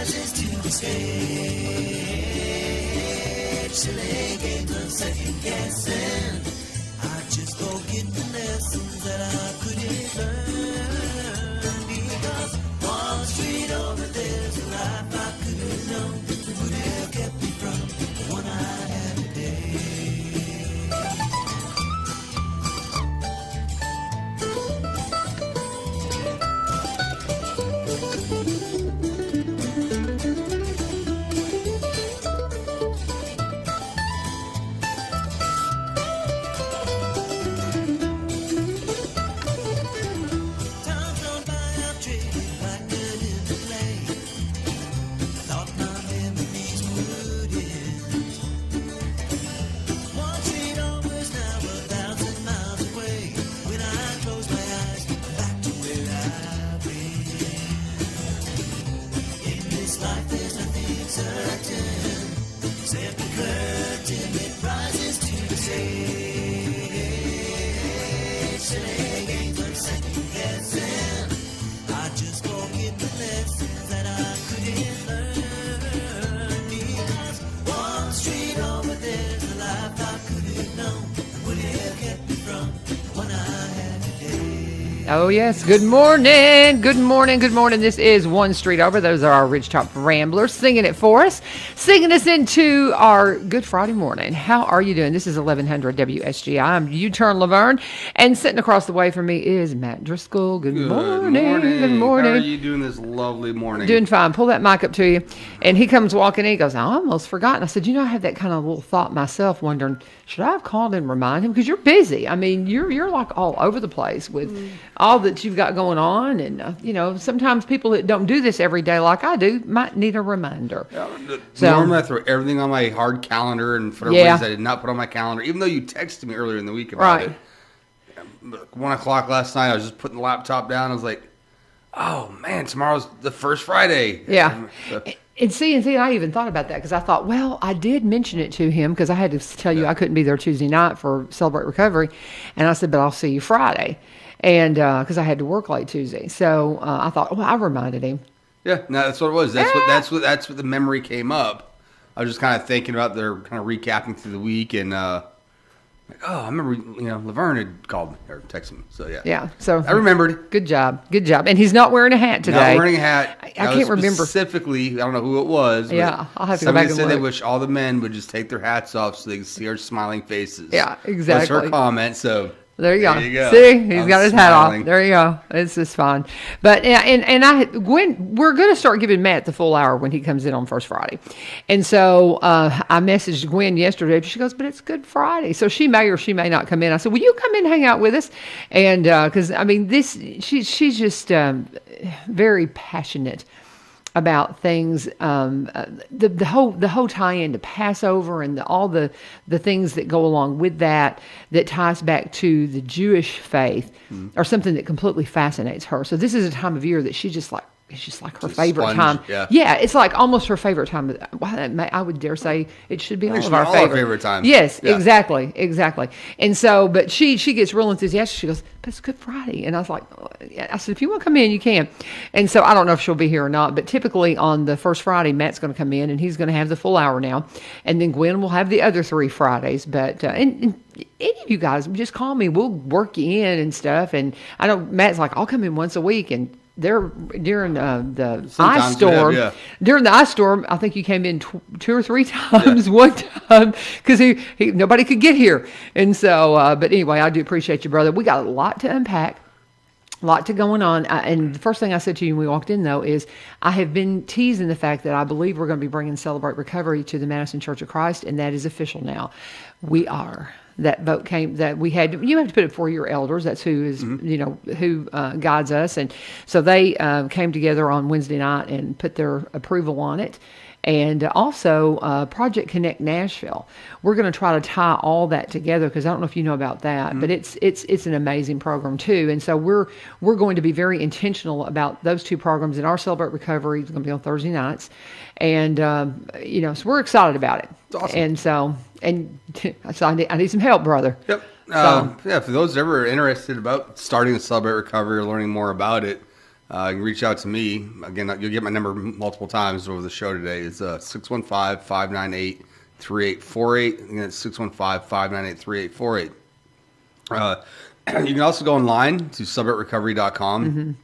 rises to the stage. Silly games of second guessing. I just forget the lessons that I couldn't learn. Because Wall Street over there's a life I could have known. Would have kept me from the one I had today. Oh, yes. Good morning. Good morning. Good morning. This is One Street Over. Those are our Ridgetop Ramblers singing it for us, singing us into our Good Friday morning. How are you doing? This is 1100 WSGI. I'm U-Turn Laverne, and sitting across the way from me is Matt Driscoll. Good morning. Good morning. How are you doing this lovely morning? Doing fine. Pull that mic up to you. And he comes walking in. He goes, I almost forgot. And I said, I had that kind of little thought myself, wondering, should I have called and remind him? Because you're busy. I mean, you're like all over the place with all that you've got going on. And, sometimes people that don't do this every day like I do might need a reminder. Normally I throw everything on my hard calendar, and for whatever reason I did not put on my calendar, even though you texted me earlier in the week about it. 1 o'clock last night, I was just putting the laptop down. I was like, oh, man, tomorrow's the first Friday. Yeah. And I even thought about that because I thought, well, I did mention it to him because I had to tell you I couldn't be there Tuesday night for Celebrate Recovery. And I said, but I'll see you Friday. And because I had to work late Tuesday. So I thought, well, I reminded him. Yeah, no, that's what it was. That's what the memory came up. I was just kind of thinking about their kind of recapping through the week, and I remember Laverne had called me or texted me. So yeah, so I remembered. Good job, and he's not wearing a hat today. Not wearing a hat. I can't remember specifically. I don't know who it was. Yeah, I'll have to go back and look. Somebody said they wish all the men would just take their hats off so they could see our smiling faces. Yeah, exactly. That's her comment. So. There you go. See, he's got his hat off. There you go. It's just fine. But Gwen, we're going to start giving Matt the full hour when he comes in on First Friday. And so I messaged Gwen yesterday. She goes, but it's Good Friday. So she may or she may not come in. I said, will you come in and hang out with us? And because, she's just very passionate about things, the whole tie-in to Passover and all the things that go along with that ties back to the Jewish faith, are something that completely fascinates her. So this is a time of year that she's just like, it's just like her favorite time. Yeah, it's like almost her favorite time. I would dare say it should be all of our favorite times. Yes, yeah. Exactly. And so, but she gets real enthusiastic. She goes, but it's Good Friday. And I was like, I said, if you want to come in, you can. And so I don't know if she'll be here or not, but typically on the first Friday, Matt's going to come in and he's going to have the full hour now. And then Gwen will have the other 3 Fridays. But, and any of you guys, just call me. We'll work you in and stuff. And I know Matt's like, I'll come in once a week. And during the ice storm, during the ice storm, I think you came in 2 or 3 times. Yeah. One time because he nobody could get here, and so. But anyway, I do appreciate you, brother. We got a lot to unpack, a lot to going on. And the first thing I said to you when we walked in, though, is I have been teasing the fact that I believe we're going to be bringing Celebrate Recovery to the Madison Church of Christ, and that is official now. We are. That vote came that we had. You have to put it for your elders. That's who is, who guides us. And so they came together on Wednesday night and put their approval on it. And also Project Connect Nashville. We're going to try to tie all that together because I don't know if you know about that, but it's an amazing program too. And so we're going to be very intentional about those 2 programs. And our Celebrate Recovery is going to be on Thursday nights, and so we're excited about it. It's awesome. And so I need some help, brother. Yep. For those ever interested about starting to Celebrate Recovery or learning more about it, You can reach out to me. Again, you'll get my number multiple times over the show today. It's 615-598-3848. Again, it's 615-598-3848. You can also go online to submitrecovery.com.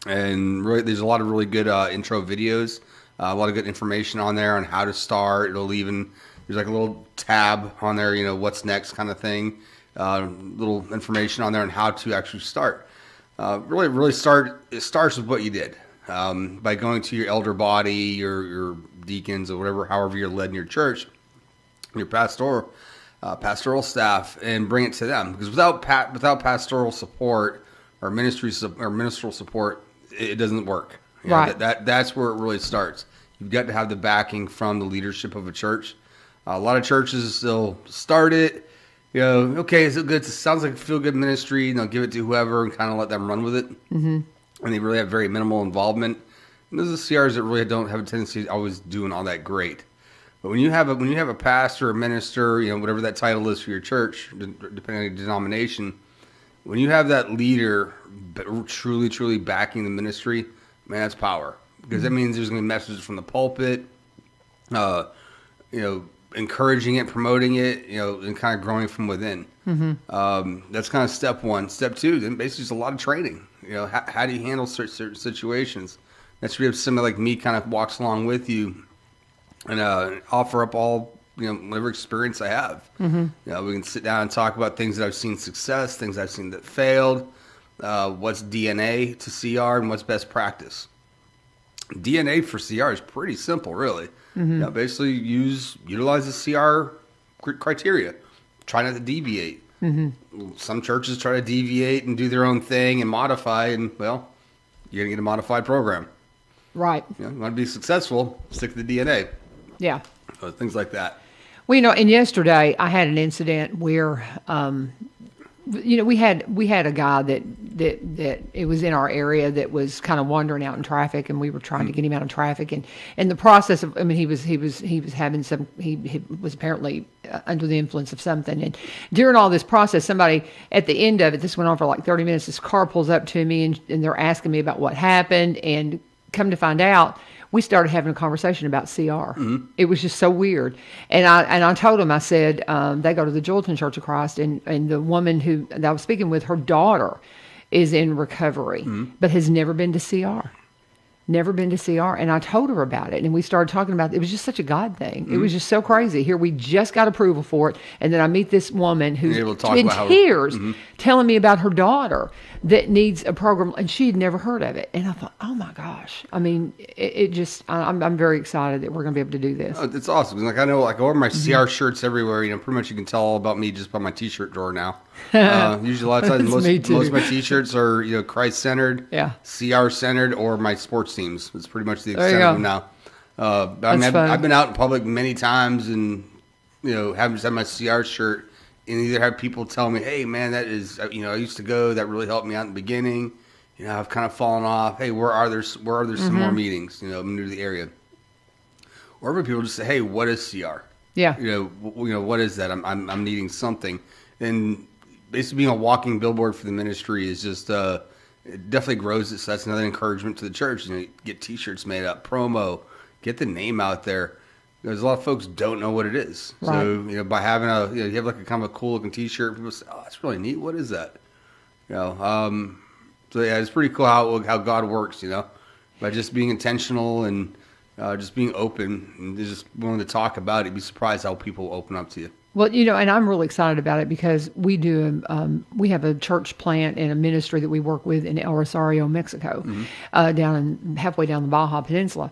And really, there's a lot of really good intro videos, a lot of good information on there on how to start. There's like a little tab on there, what's next kind of thing. Little information on there on how to actually start. It starts with what you did. By going to your elder body, your deacons, or whatever, however you're led in your church, your pastoral staff, and bring it to them. Because without pastoral support or ministerial support, it doesn't work. Right. That's where it really starts. You've got to have the backing from the leadership of a church. A lot of churches still start it. Okay, is it good? It sounds like a feel-good ministry. Give it to whoever and kind of let them run with it. And they really have very minimal involvement. And those are the CRs that really don't have a tendency to always doing all that great. But when you have a pastor, a minister, whatever that title is for your church, depending on your denomination, when you have that leader truly, truly backing the ministry, man, that's power. Because that means there's going to be messages from the pulpit, encouraging it, promoting it, and kind of growing from within. That's kind of step one. Step two, then basically just a lot of training. How do you handle certain situations? That's where you have somebody like me kind of walks along with you and offer up all, whatever experience I have. We can sit down and talk about things that I've seen success, things I've seen that failed, what's DNA to CR, and what's best practice. DNA for CR is pretty simple, really. Basically utilize the CR criteria. Try not to deviate. Some churches try to deviate and do their own thing and modify, and you're gonna get a modified program. Right. You want to be successful, stick to the DNA. Yeah. So things like that. Well, and yesterday I had an incident where, we had a guy that it was in our area that was kind of wandering out in traffic, and we were trying to get him out of traffic, and in the process of, he was having he was apparently under the influence of something, and during all this process, somebody at the end of it, this went on for like 30 minutes. This car pulls up to me, and they're asking me about what happened, and come to find out, we started having a conversation about CR. It was just so weird. And I told him, I said, they go to the Julton Church of Christ, and the woman that I was speaking with, her daughter is in recovery, but has never been to CR. Never been to CR. And I told her about it, and we started talking about it. It was just such a God thing. It was just so crazy. Here we just got approval for it, and then I meet this woman who's in tears telling me about her daughter that needs a program, and she had never heard of it. And I thought, oh my gosh. I'm very excited that we're going to be able to do this. Oh, it's awesome. I know, I wear my CR shirts everywhere. Pretty much you can tell all about me just by my T-shirt drawer now. Usually a lot of times, most of my T-shirts are, Christ-centered, CR-centered, or my sports teams. It's pretty much the extent of them now. I've been out in public many times and, haven't just had my CR shirt, and either have people tell me, hey, man, that is, I used to go, that really helped me out in the beginning. I've kind of fallen off. Hey, where are there some more meetings, near the area? Or other people just say, hey, what is CR? Yeah. What is that? I'm needing something. And basically being a walking billboard for the ministry is just, it definitely grows it. So that's another encouragement to the church. Get T-shirts made up, promo, get the name out there. There's a lot of folks don't know what it is. Right. So, by having you have like a kind of a cool looking T-shirt, people say, oh, that's really neat. What is that? So yeah, it's pretty cool how God works, by just being intentional and just being open and just willing to talk about it. You'd be surprised how people open up to you. Well, and I'm really excited about it because we have a church plant and a ministry that we work with in El Rosario, Mexico, halfway down the Baja Peninsula.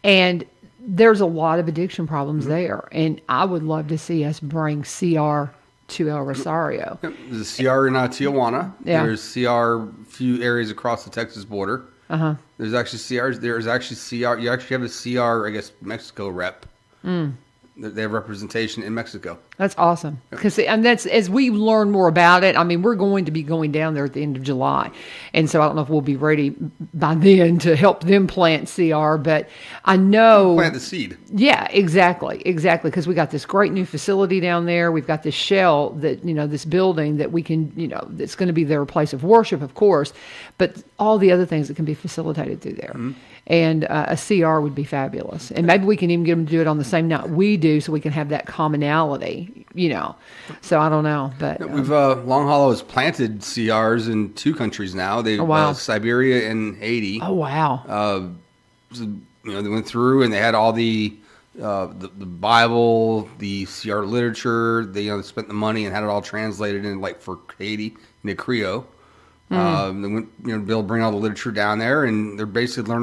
And there's a lot of addiction problems there. And I would love to see us bring CR to El Rosario. Yep. There's a CR in Tijuana. Yeah. There's CR a few areas across the Texas border. There's actually CRs. There's actually CR. You actually have a CR, I guess, Mexico rep. They have representation in Mexico. That's awesome. And that's, as we learn more about it, I mean, we're going to be going down there at the end of July. And so I don't know if we'll be ready by then to help them plant CR, but I know. Plant the seed. Yeah, exactly. Because we got this great new facility down there. We've got this shell that, this building that we can, that's going to be their place of worship, of course, but all the other things that can be facilitated through there. Mm-hmm. And a CR would be fabulous. And maybe we can even get them to do it on the same night we do, so we can have that commonality, So I don't know. But we've Long Hollow has planted CRs in 2 countries now. They Siberia and Haiti. Oh, wow. So, they went through and they had all the Bible, the CR literature. They spent the money and had it all translated in, like, for Haiti, into Creole. They went, be able to bring all the literature down there, and they're basically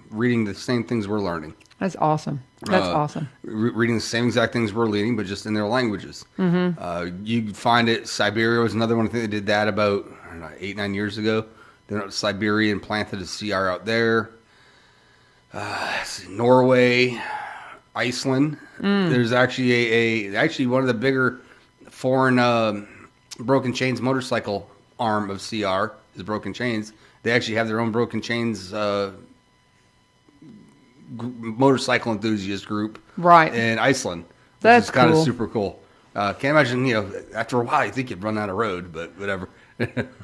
reading the same things we're learning. That's awesome. That's awesome. Reading the same exact things we're reading, but just in their languages. Mm-hmm. You find it. Siberia was another one. I think they did that about 8-9 years ago. They went to Siberia and planted a CR out there. Norway, Iceland. There's actually actually one of the bigger foreign Broken Chains motorcycle arm of CR is Broken Chains. They actually have their own Broken Chains motorcycle enthusiast group in Iceland. That's kind cool. of super cool. Can't imagine, after a while you think you'd run out of road, but whatever.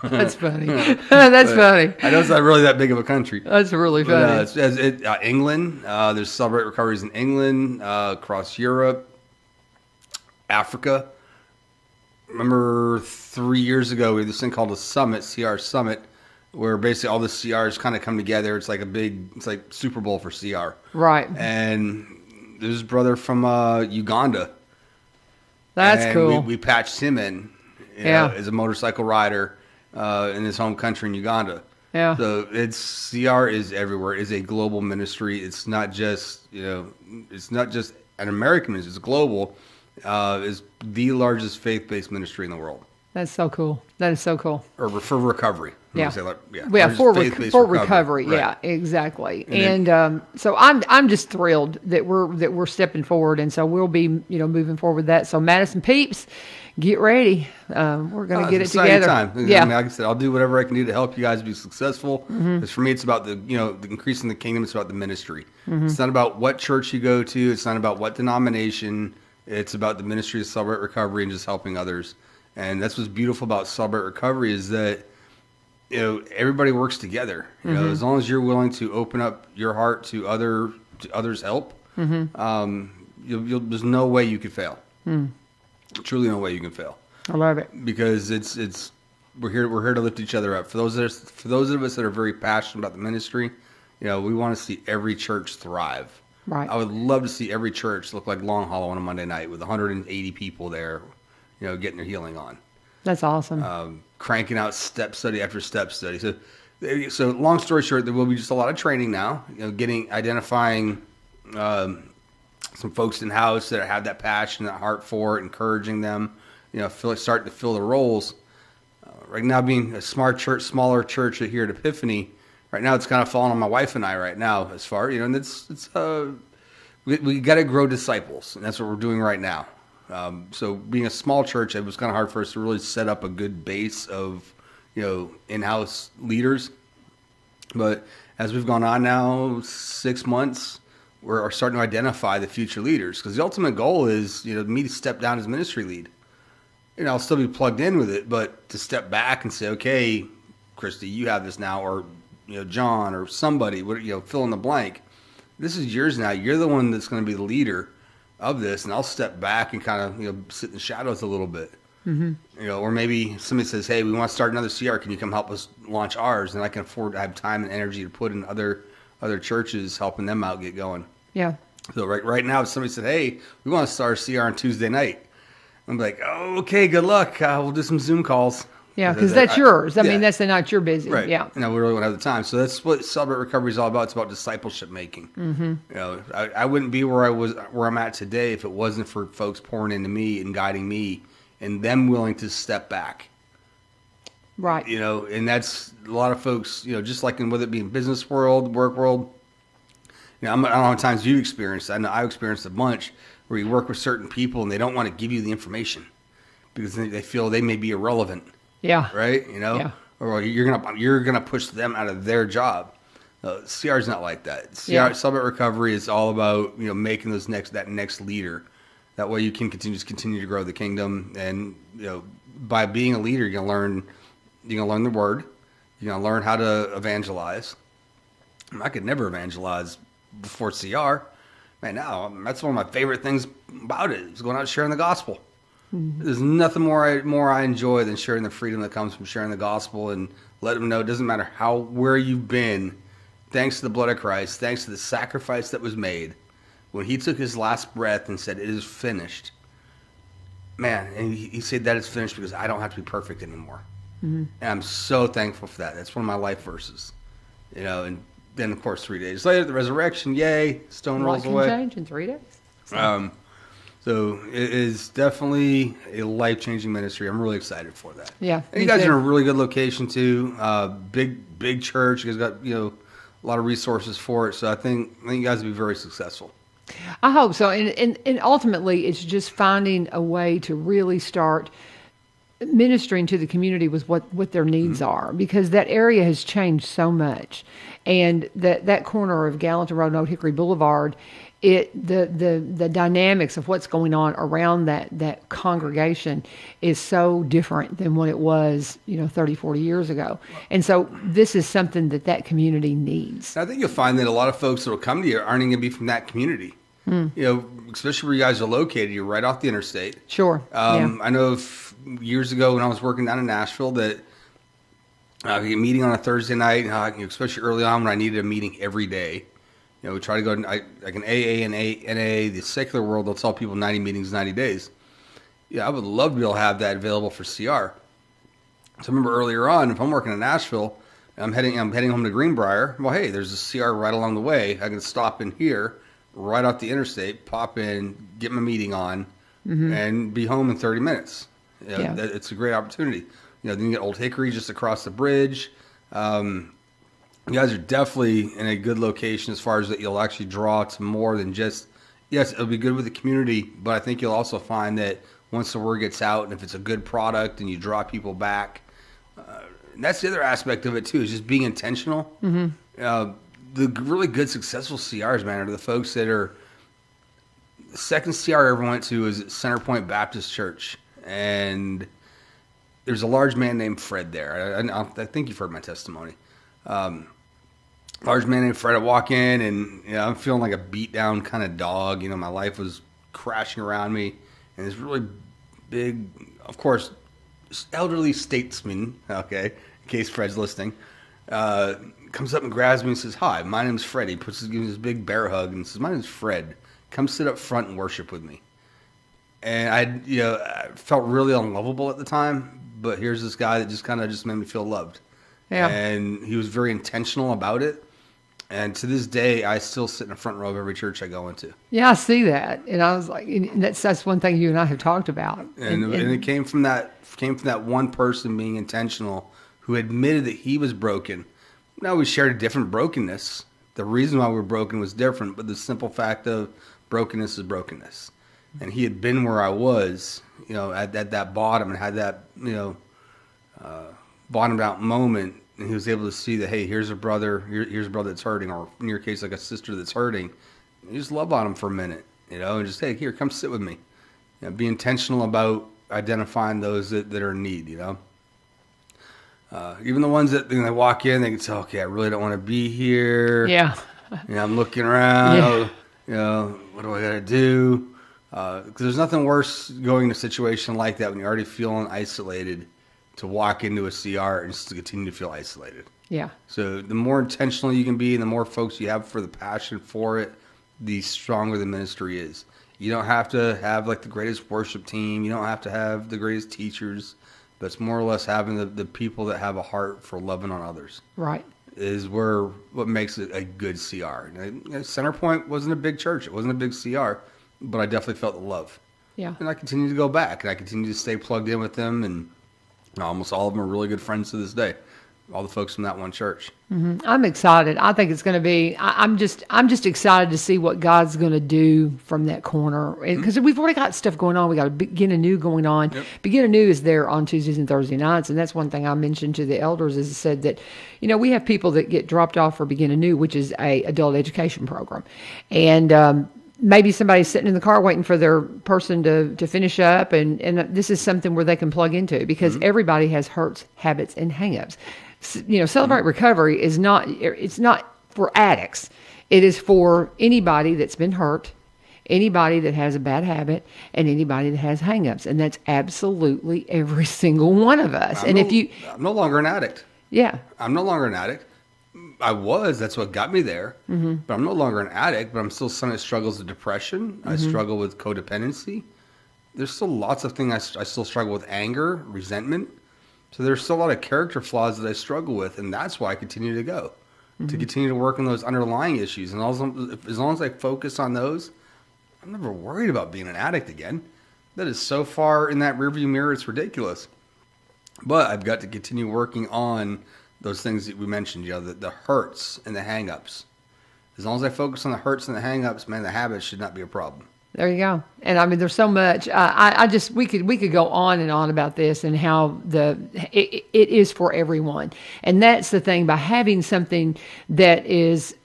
That's funny. That's funny. I know it's not really that big of a country. That's really funny. England, there's Celebrate Recoveries in England, across Europe, Africa. Remember 3 years ago, we had this thing called a summit, CR Summit, where basically all the CRs kind of come together. It's like it's like Super Bowl for CR. Right. And there's a brother from Uganda. That's cool. We patched him in as a motorcycle rider in his home country in Uganda. Yeah. So CR is everywhere. It's a global ministry. It's not just, it's not just an American ministry. It's global. Is the largest faith-based ministry in the world. That's so cool. That is so cool. Or for recovery. Yeah. For recovery. Right. Yeah, exactly. And so I'm just thrilled that we're stepping forward, and so we'll be moving forward with that. So Madison Peeps, get ready. We're going to get it together. Time. Yeah. Like I said, I'll do whatever I can do to help you guys be successful. Because for me, it's about the increasing the kingdom. It's about the ministry. Mm-hmm. It's not about what church you go to. It's not about what denomination. It's about the ministry of Celebrate Recovery and just helping others. And that's what's beautiful about Celebrate Recovery is that, everybody works together. As long as you're willing to open up your heart to others' help, there's no way you could fail. Truly, no way you can fail. I love it because we're here to lift each other up. For those of us that are very passionate about the ministry, we want to see every church thrive. Right. I would love to see every church look like Long Hollow on a Monday night with 180 people there, getting their healing on. That's awesome. Cranking out step study after step study. So long story short, there will be just a lot of training now. Identifying some folks in house that have that passion, that heart for it, encouraging them. Starting to fill the roles. Right now, being a smaller church here at Epiphany. Right now, it's kind of falling on my wife and I right now as far, and we got to grow disciples, and that's what we're doing right now. So being a small church, it was kind of hard for us to really set up a good base of, in-house leaders. But as we've gone on now 6 months, we're starting to identify the future leaders because the ultimate goal is, me to step down as ministry lead. I'll still be plugged in with it, but to step back and say, okay, Christy, you have this now, or John or somebody, fill in the blank. This is yours now. You're the one that's going to be the leader of this, and I'll step back and kind of sit in the shadows a little bit. Mm-hmm. Or maybe somebody says, "Hey, we want to start another CR. Can you come help us launch ours?" And I can afford to have time and energy to put in other churches, helping them out get going. Yeah. So right now, if somebody said, "Hey, we want to start a CR on Tuesday night," I'm like, "Oh, okay, good luck. We'll do some Zoom calls." Yeah, because that's yours. I mean, that's the night you're busy. Right. Yeah. We really don't have the time. So that's what Celebrate Recovery is all about. It's about discipleship making. Mm-hmm. I wouldn't be where I'm at today if it wasn't for folks pouring into me and guiding me and them willing to step back. Right. And that's a lot of folks, just like whether it be in business world, work world. I don't know how many times you've experienced. I know I've experienced a bunch. where you work with certain people and they don't want to give you the information because they feel they may be irrelevant. Yeah. Right? Yeah. Or you're gonna push them out of their job. CR is not like that. Celebrate Recovery is all about making that next leader. That way you can continue to grow the kingdom, and by being a leader, you're gonna learn the word. You're gonna learn how to evangelize. I could never evangelize before CR. Man, now that's one of my favorite things about it is going out and sharing the gospel. Mm-hmm. There's nothing more I enjoy than sharing the freedom that comes from sharing the gospel and let them know it doesn't matter where you've been. Thanks to the blood of Christ, thanks to the sacrifice that was made, when he took his last breath and said, "It is finished," man, and he said that it's finished because I don't have to be perfect anymore. Mm-hmm. And I'm so thankful for that. That's one of my life verses. And then, of course, 3 days later, the resurrection, yay, stone rolls away. Change in 3 days. So it is definitely a life-changing ministry. I'm really excited for that. Yeah. And you guys are in a really good location, too. Big church. You guys got, a lot of resources for it. So I think you guys will be very successful. I hope so. And ultimately, it's just finding a way to really start ministering to the community with what their needs are, because that area has changed so much. And that corner of Gallatin Road and Old Hickory Boulevard, the dynamics of what's going on around that congregation is so different than what it was 30, 40 years ago. And so this is something that community needs. I think you'll find that a lot of folks that will come to you aren't even going to be from that community. Especially where you guys are located. You're right off the interstate. Sure. I know years ago when I was working down in Nashville that I could get a meeting on a Thursday night, especially early on when I needed a meeting every day. We try to go like an AA and NA, the secular world, they'll tell people 90 meetings, 90 days. Yeah, I would love to be able to have that available for CR. So I remember earlier on, if I'm working in Nashville, I'm heading home to Greenbrier. Well, hey, there's a CR right along the way. I can stop in here, right off the interstate, pop in, get my meeting on, and be home in 30 minutes. It's a great opportunity. Then you get Old Hickory just across the bridge. You guys are definitely in a good location as far as that you'll actually draw to more than just, yes, it'll be good with the community, but I think you'll also find that once the word gets out and if it's a good product and you draw people back, and that's the other aspect of it too, is just being intentional. The really good, successful CRs, man, are the folks that are, the second CR I ever went to was at Center Point Baptist Church, and there's a large man named Fred there. I think you've heard my testimony. Large man named Fred. I walk in and I'm feeling like a beat down kind of dog. My life was crashing around me, and this really big, of course, elderly statesman. Okay, in case Fred's listening, comes up and grabs me and says, "Hi, my name's Fred." He gives me this big bear hug and says, "My name's Fred. Come sit up front and worship with me." And I felt really unlovable at the time, but here's this guy that just made me feel loved. Yeah. And he was very intentional about it. And to this day, I still sit in the front row of every church I go into. Yeah, I see that. And I was like, and that's one thing you and I have talked about. And it came from that one person being intentional who admitted that he was broken. Now, we shared a different brokenness. The reason why we were broken was different, but the simple fact of brokenness is brokenness. And he had been where I was, at that bottom, and had that, bottomed out moment, and he was able to see that, hey, here's a brother that's hurting, or in your case, like a sister that's hurting. You just love on him for a minute, and just, hey, here, come sit with me. Be intentional about identifying those that are in need, Even the ones that they walk in, they can say, okay, I really don't want to be here. Yeah. I'm looking around. What do I got to do? Because there's nothing worse going in a situation like that when you're already feeling isolated, to walk into a CR and just to continue to feel isolated. Yeah. So the more intentional you can be and the more folks you have for the passion for it, the stronger the ministry is. You don't have to have like the greatest worship team. You don't have to have the greatest teachers. But it's more or less having the people that have a heart for loving on others. Right. Is what makes it a good CR. Center Point wasn't a big church. It wasn't a big CR, but I definitely felt the love. Yeah. And I continue to go back, and I continue to stay plugged in with them, and almost all of them are really good friends to this day. all the folks from that one church. I'm excited. I think it's going to be. I'm just excited to see what God's going to do from that corner, because we've already got stuff going on. We got Begin Anew going on. Yep. Begin Anew is there on Tuesdays and Thursday nights, and that's one thing I mentioned to the elders. Is said that, we have people that get dropped off for Begin Anew, which is a adult education program, and maybe somebody's sitting in the car waiting for their person to finish up, and this is something where they can plug into, because everybody has hurts, habits, and hangups. Celebrate Recovery is it's not for addicts. It is for anybody that's been hurt, anybody that has a bad habit, and anybody that has hangups. And that's absolutely every single one of us. I'm no longer an addict. Yeah. I'm no longer an addict. That's what got me there. But I'm no longer an addict, but I'm still someone that struggles with depression. I struggle with codependency. There's still lots of things I still struggle with: anger, resentment. So there's still a lot of character flaws that I struggle with, and that's why I continue to go, to continue to work on those underlying issues. And as long as I focus on those, I'm never worried about being an addict again. That is so far in that rearview mirror, it's ridiculous. But I've got to continue working on those things that we mentioned, the hurts and the hang-ups. As long as I focus on the hurts and the hang-ups, man, the habits should not be a problem. There you go. And I mean, there's so much. We could go on and on about this, and how it is for everyone. And that's the thing, by having something that is,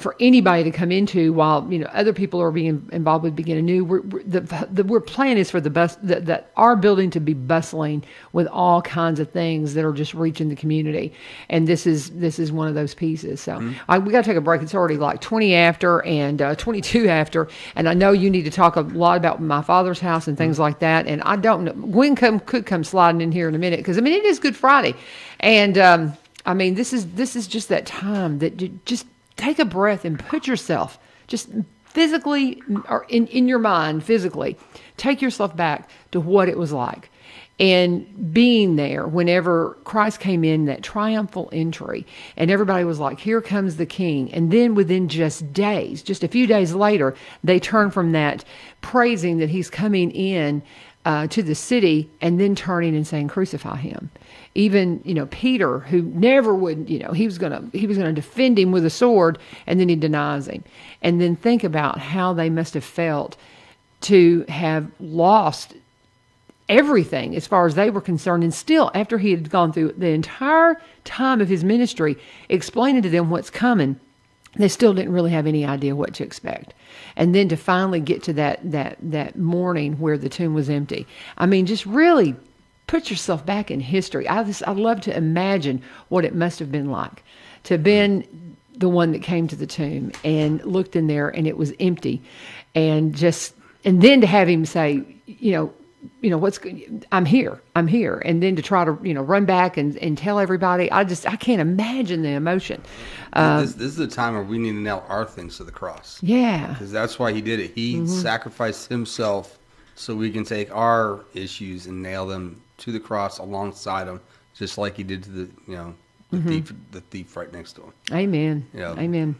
for anybody to come into, while other people are being involved with Begin Anew. We're plan is for that our building to be bustling with all kinds of things that are just reaching the community, and this is one of those pieces. So we got to take a break. It's already like 20 after and 22 after, and I know you need to talk a lot about my father's house and things like that. And I don't know, Gwen could come sliding in here in a minute, because it is Good Friday, and this is just that time that you just take a breath and put yourself, just physically, or in your mind, physically, take yourself back to what it was like. And being there whenever Christ came in, that triumphal entry, and everybody was like, here comes the King. And then within just a few days later, they turn from that, praising that he's coming in to the city, and then turning and saying, crucify him. Even, Peter, who never would, he was going to defend him with a sword, and then he denies him. And then think about how they must have felt to have lost everything as far as they were concerned. And still, after he had gone through the entire time of his ministry, explaining to them what's coming, they still didn't really have any idea what to expect. And then to finally get to that morning where the tomb was empty. I mean, just really put yourself back in history. I love to imagine what it must have been like to have been the one that came to the tomb and looked in there, and it was empty, and then to have him say, I'm here, and then to try to run back and tell everybody. I can't imagine the emotion. This is the time where we need to nail our things to the cross. Yeah, because that's why he did it. He sacrificed himself so we can take our issues and nail them to the cross alongside him, just like he did to the thief right next to him. Amen. Amen.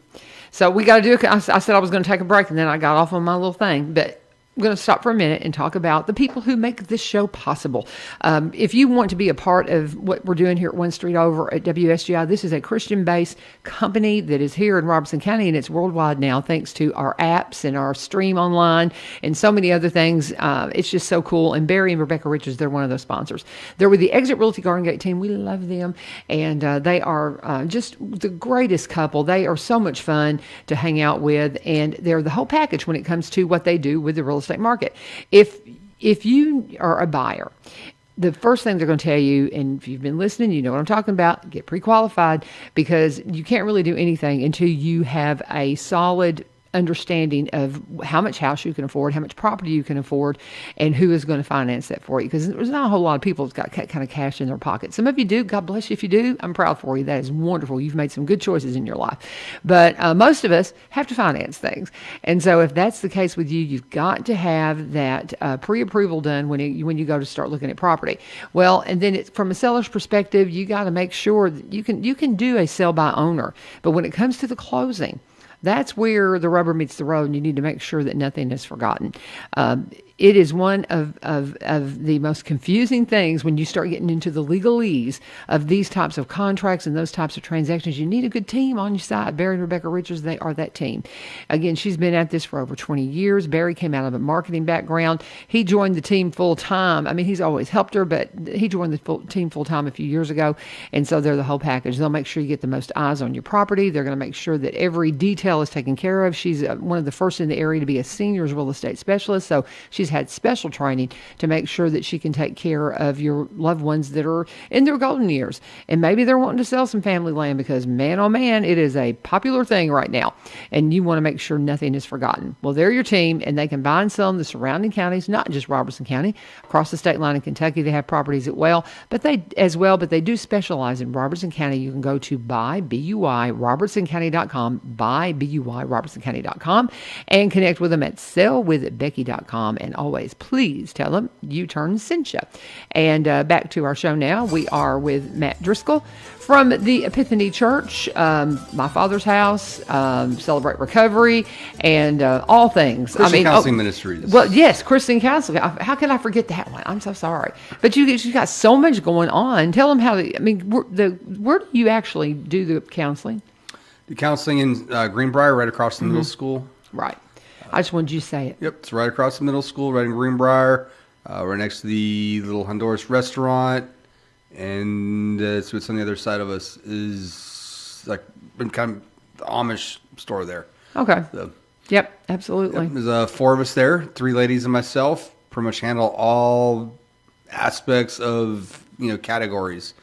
So we got to do. I said I was going to take a break, and then I got off on my little thing, but I'm going to stop for a minute and talk about the people who make this show possible. If you want to be a part of what we're doing here at One Street Over at WSGI, this is a Christian-based company that is here in Robertson County, and it's worldwide now, thanks to our apps and our stream online and so many other things. It's just so cool. And Barry and Rebecca Richards, they're one of those sponsors. They're with the Exit Realty Garden Gate team. We love them, and they are just the greatest couple. They are so much fun to hang out with, and they're the whole package when it comes to what they do with the real estate market. If you are a buyer, the first thing they're going to tell you, and if you've been listening, you know what I'm talking about, get pre-qualified, because you can't really do anything until you have a solid understanding of how much house you can afford, how much property you can afford, and who is going to finance that for you. Because there's not a whole lot of people that's got kind of cash in their pocket. Some of you do. God bless you if you do. I'm proud for you. That is wonderful. You've made some good choices in your life. But most of us have to finance things. And so if that's the case with you, you've got to have that pre-approval done when you go to start looking at property. Well, and then from a seller's perspective, you got to make sure that you can do a sell by owner. But when it comes to the closing, That's where the rubber meets the road, and you need to make sure that nothing is forgotten. It is one of the most confusing things when you start getting into the legalese of these types of contracts and those types of transactions. You need a good team on your side. Barry and Rebecca Richards, they are that team. Again, she's been at this for over 20 years. Barry came out of a marketing background. He joined the team full time. I mean, he's always helped her, but he joined the team full time a few years ago. And so they're the whole package. They'll make sure you get the most eyes on your property. They're going to make sure that every detail is taken care of. She's one of the first in the area to be a seniors real estate specialist. So she's had special training to make sure that she can take care of your loved ones that are in their golden years. And maybe they're wanting to sell some family land because, man, oh man, it is a popular thing right now. And you want to make sure nothing is forgotten. Well, they're your team, and they can buy and sell in the surrounding counties, not just Robertson County. Across the state line in Kentucky, they have properties but they do specialize in Robertson County. You can go to robertsoncounty.com, robertsoncounty.com, and connect with them at sellwithbecky.com. And always, please tell them U-Turn sent you. And back to our show now. We are with Matt Driscoll from the Epiphany Church, My Father's House, Celebrate Recovery, and all things. Christian Counseling Ministries. Well, yes, Christian Counseling. How can I forget that one? I'm so sorry. But you got so much going on. Tell them how. Where do you actually do the counseling? The counseling in Greenbrier, right across the middle school. Right. I just wanted you to say it. Yep, it's right across the middle school, right in Greenbrier. Right next to the little Honduras restaurant. And so it's on the other side of us is like kind of the Amish store there. Okay. So, yep, absolutely. Yep, there's 4 of us there, 3 ladies and myself. Pretty much handle all aspects of categories.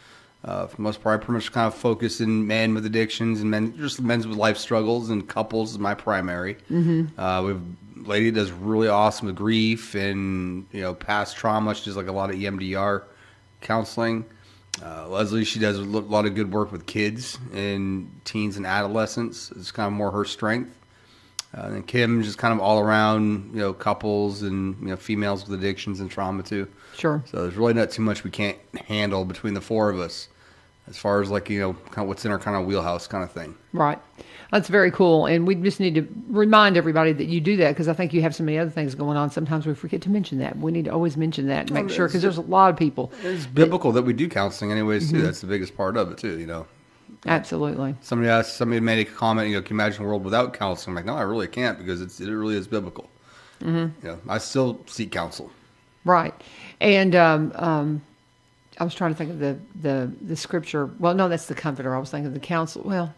For the most part, I pretty much kind of focus in men with addictions and men with life struggles, and couples is my primary. Mm-hmm. We have a lady that does really awesome with grief and past trauma. She does like a lot of EMDR counseling. Leslie, she does a lot of good work with kids and teens and adolescents. It's kind of more her strength. And then Kim just kind of all around, couples and females with addictions and trauma too. Sure. So there's really not too much we can't handle between the 4 of us, as far as kind of what's in our kind of wheelhouse kind of thing. Right. That's very cool. And we just need to remind everybody that you do that, because I think you have so many other things going on. Sometimes we forget to mention that. We need to always mention that and make sure, because there's a lot of people. It's biblical that we do counseling anyways too. That's the biggest part of it too, Absolutely. Somebody made a comment, can you imagine a world without counseling? I'm like, no, I really can't, because it really is biblical. Mm-hmm. I still seek counsel. Right. And I was trying to think of the scripture. Well, no, that's the Comforter. I was thinking of the Counselor,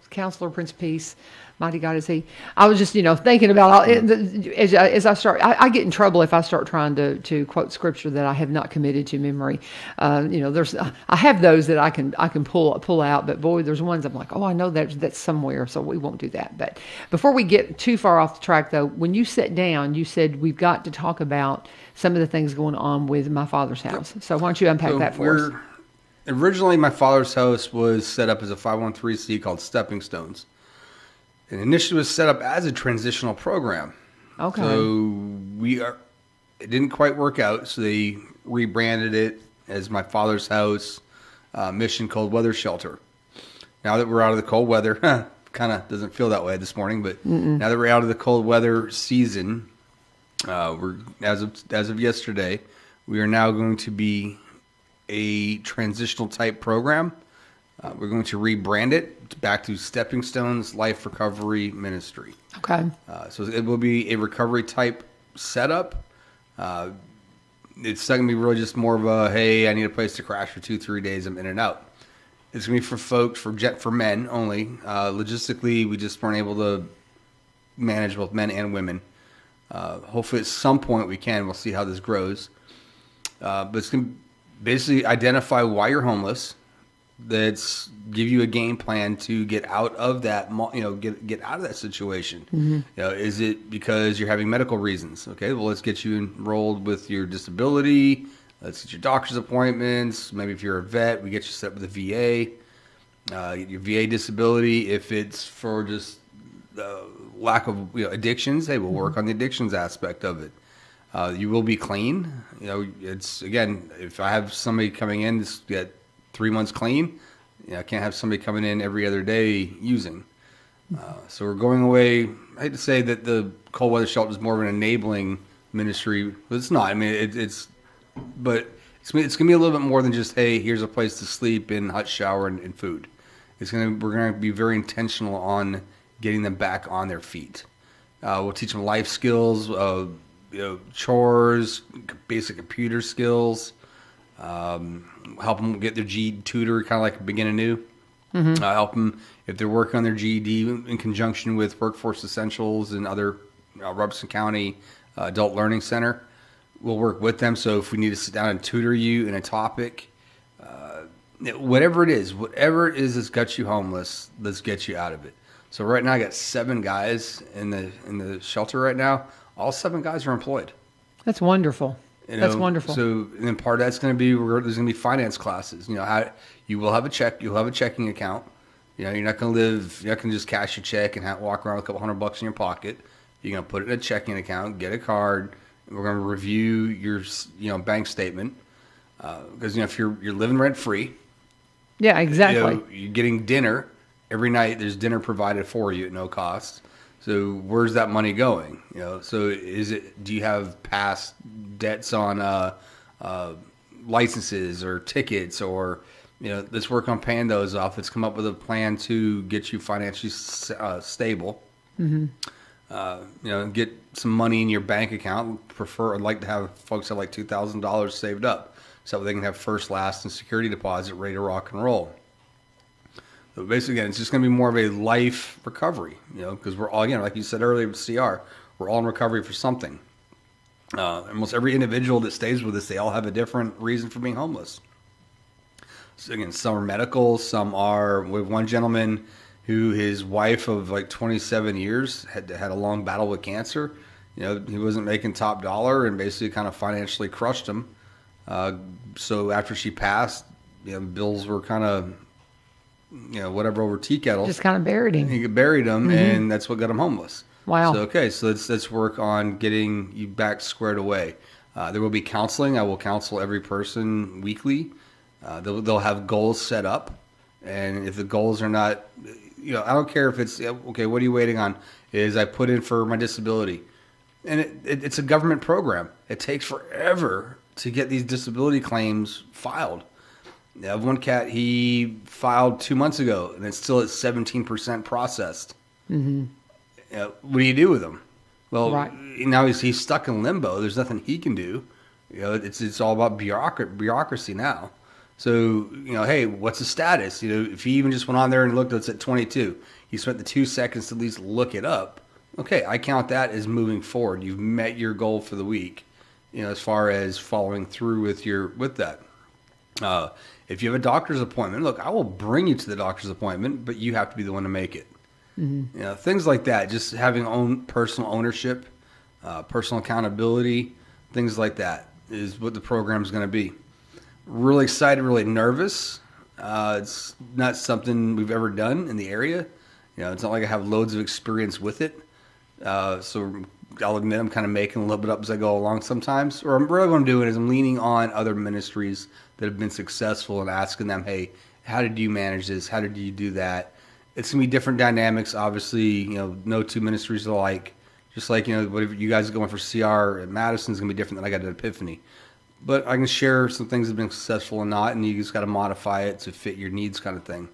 Prince of Peace, Mighty God is He. I was just, thinking about as I start. I get in trouble if I start trying to quote scripture that I have not committed to memory. I have those that I can pull out, but boy, there's ones I'm like, oh, I know that's somewhere, so we won't do that. But before we get too far off the track, though, when you sat down, you said we've got to talk about some of the things going on with My Father's House. So why don't you unpack that for us? Originally, My Father's House was set up as a 501(c) called Stepping Stones. And initially was set up as a transitional program. Okay. So it didn't quite work out, so they rebranded it as My Father's House, Mission Cold Weather Shelter. Now that we're out of the cold weather, kind of doesn't feel that way this morning, but now that we're out of the cold weather season, we're as of yesterday, we are now going to be a transitional type program. We're going to rebrand it back to Stepping Stones Life Recovery Ministry. Okay. So it will be a recovery type setup. It's not going to be really just more of a, hey, I need a place to crash for 2-3 days. I'm in and out. It's going to be for folks, for men only. Logistically, we just weren't able to manage both men and women. Hopefully at some point we can. We'll see how this grows. But it's going to basically identify why you're homeless. That's give you a game plan to get out of that, get out of that situation. Mm-hmm. Is it because you're having medical reasons? Okay, well, let's get you enrolled with your disability. Let's get your doctor's appointments. Maybe if you're a vet, we get you set with a VA. Your VA disability, if it's for just lack of addictions, hey, we'll work on the addictions aspect of it. You will be clean. It's again, if I have somebody coming in to get 3 months clean, I can't have somebody coming in every other day using. So we're going away. I hate to say that the cold weather shelter is more of an enabling ministry, but it's not. I mean, but it's gonna be a little bit more than just, hey, here's a place to sleep and hot shower and food. We're gonna be very intentional on getting them back on their feet. We'll teach them life skills, chores, basic computer skills. Help them get their GED tutor, kind of like begin anew. Help them if they're working on their GED in conjunction with Workforce Essentials and other Robeson County Adult Learning Center. We'll work with them. So if we need to sit down and tutor you in a topic, whatever it is that's got you homeless, let's get you out of it. So right now I got 7 guys in the shelter right now. All 7 guys are employed. That's wonderful. That's wonderful. So, and then part of that's going to be there's going to be finance classes. How you will have a check. You'll have a checking account. You're not going to just cash a check and walk around with a couple $100 in your pocket. You're going to put it in a checking account, get a card. And we're going to review your bank statement because if you're living rent free. Yeah, exactly. You're getting dinner every night. There's dinner provided for you at no cost. So where's that money going? So do you have past debts on licenses or tickets, or let's work on paying those off. Let's come up with a plan to get you financially stable. Get some money in your bank account. I'd like to have folks have like $2,000 saved up so they can have first, last, and security deposit ready to rock and roll. So basically, again, it's just going to be more of a life recovery, because we're all, again, like you said earlier with CR, we're all in recovery for something. Almost every individual that stays with us, they all have a different reason for being homeless. So again, some are medical, we have one gentleman who his wife of like 27 years had a long battle with cancer. He wasn't making top dollar and basically kind of financially crushed him. So after she passed, bills were kind of, whatever over tea kettle. Just kind of buried him. He buried him, and that's what got him homeless. Wow. So let's work on getting you back squared away. There will be counseling. I will counsel every person weekly. They'll have goals set up, and if the goals are not, I don't care if it's okay. What are you waiting on? I put in for my disability, and it's a government program. It takes forever to get these disability claims filed. I have one cat, he filed 2 months ago, and it's still at 17% processed. What do you do with him? Well, right. Now he's stuck in limbo. There's nothing he can do. It's all about bureaucracy now. So, hey, what's the status? If he even just went on there and looked, it's at 22. He spent the 2 seconds to at least look it up. Okay, I count that as moving forward. You've met your goal for the week, as far as following through with that. If you have a doctor's appointment, look, I will bring you to the doctor's appointment, but you have to be the one to make it. Things like that, just having personal ownership, personal accountability, things like that is what the program is going to be. Really excited, really nervous. It's not something we've ever done in the area. It's not like I have loads of experience with it. So I'll admit I'm kind of making a little bit up as I go along sometimes. Or really what I'm doing is I'm leaning on other ministries that have been successful and asking them, hey, how did you manage this? How did you do that? It's going to be different dynamics. Obviously, no two ministries are alike. Just like, whatever you guys are going for CR at Madison is going to be different than I got at Epiphany. But I can share some things that have been successful and not, and you just got to modify it to fit your needs kind of thing.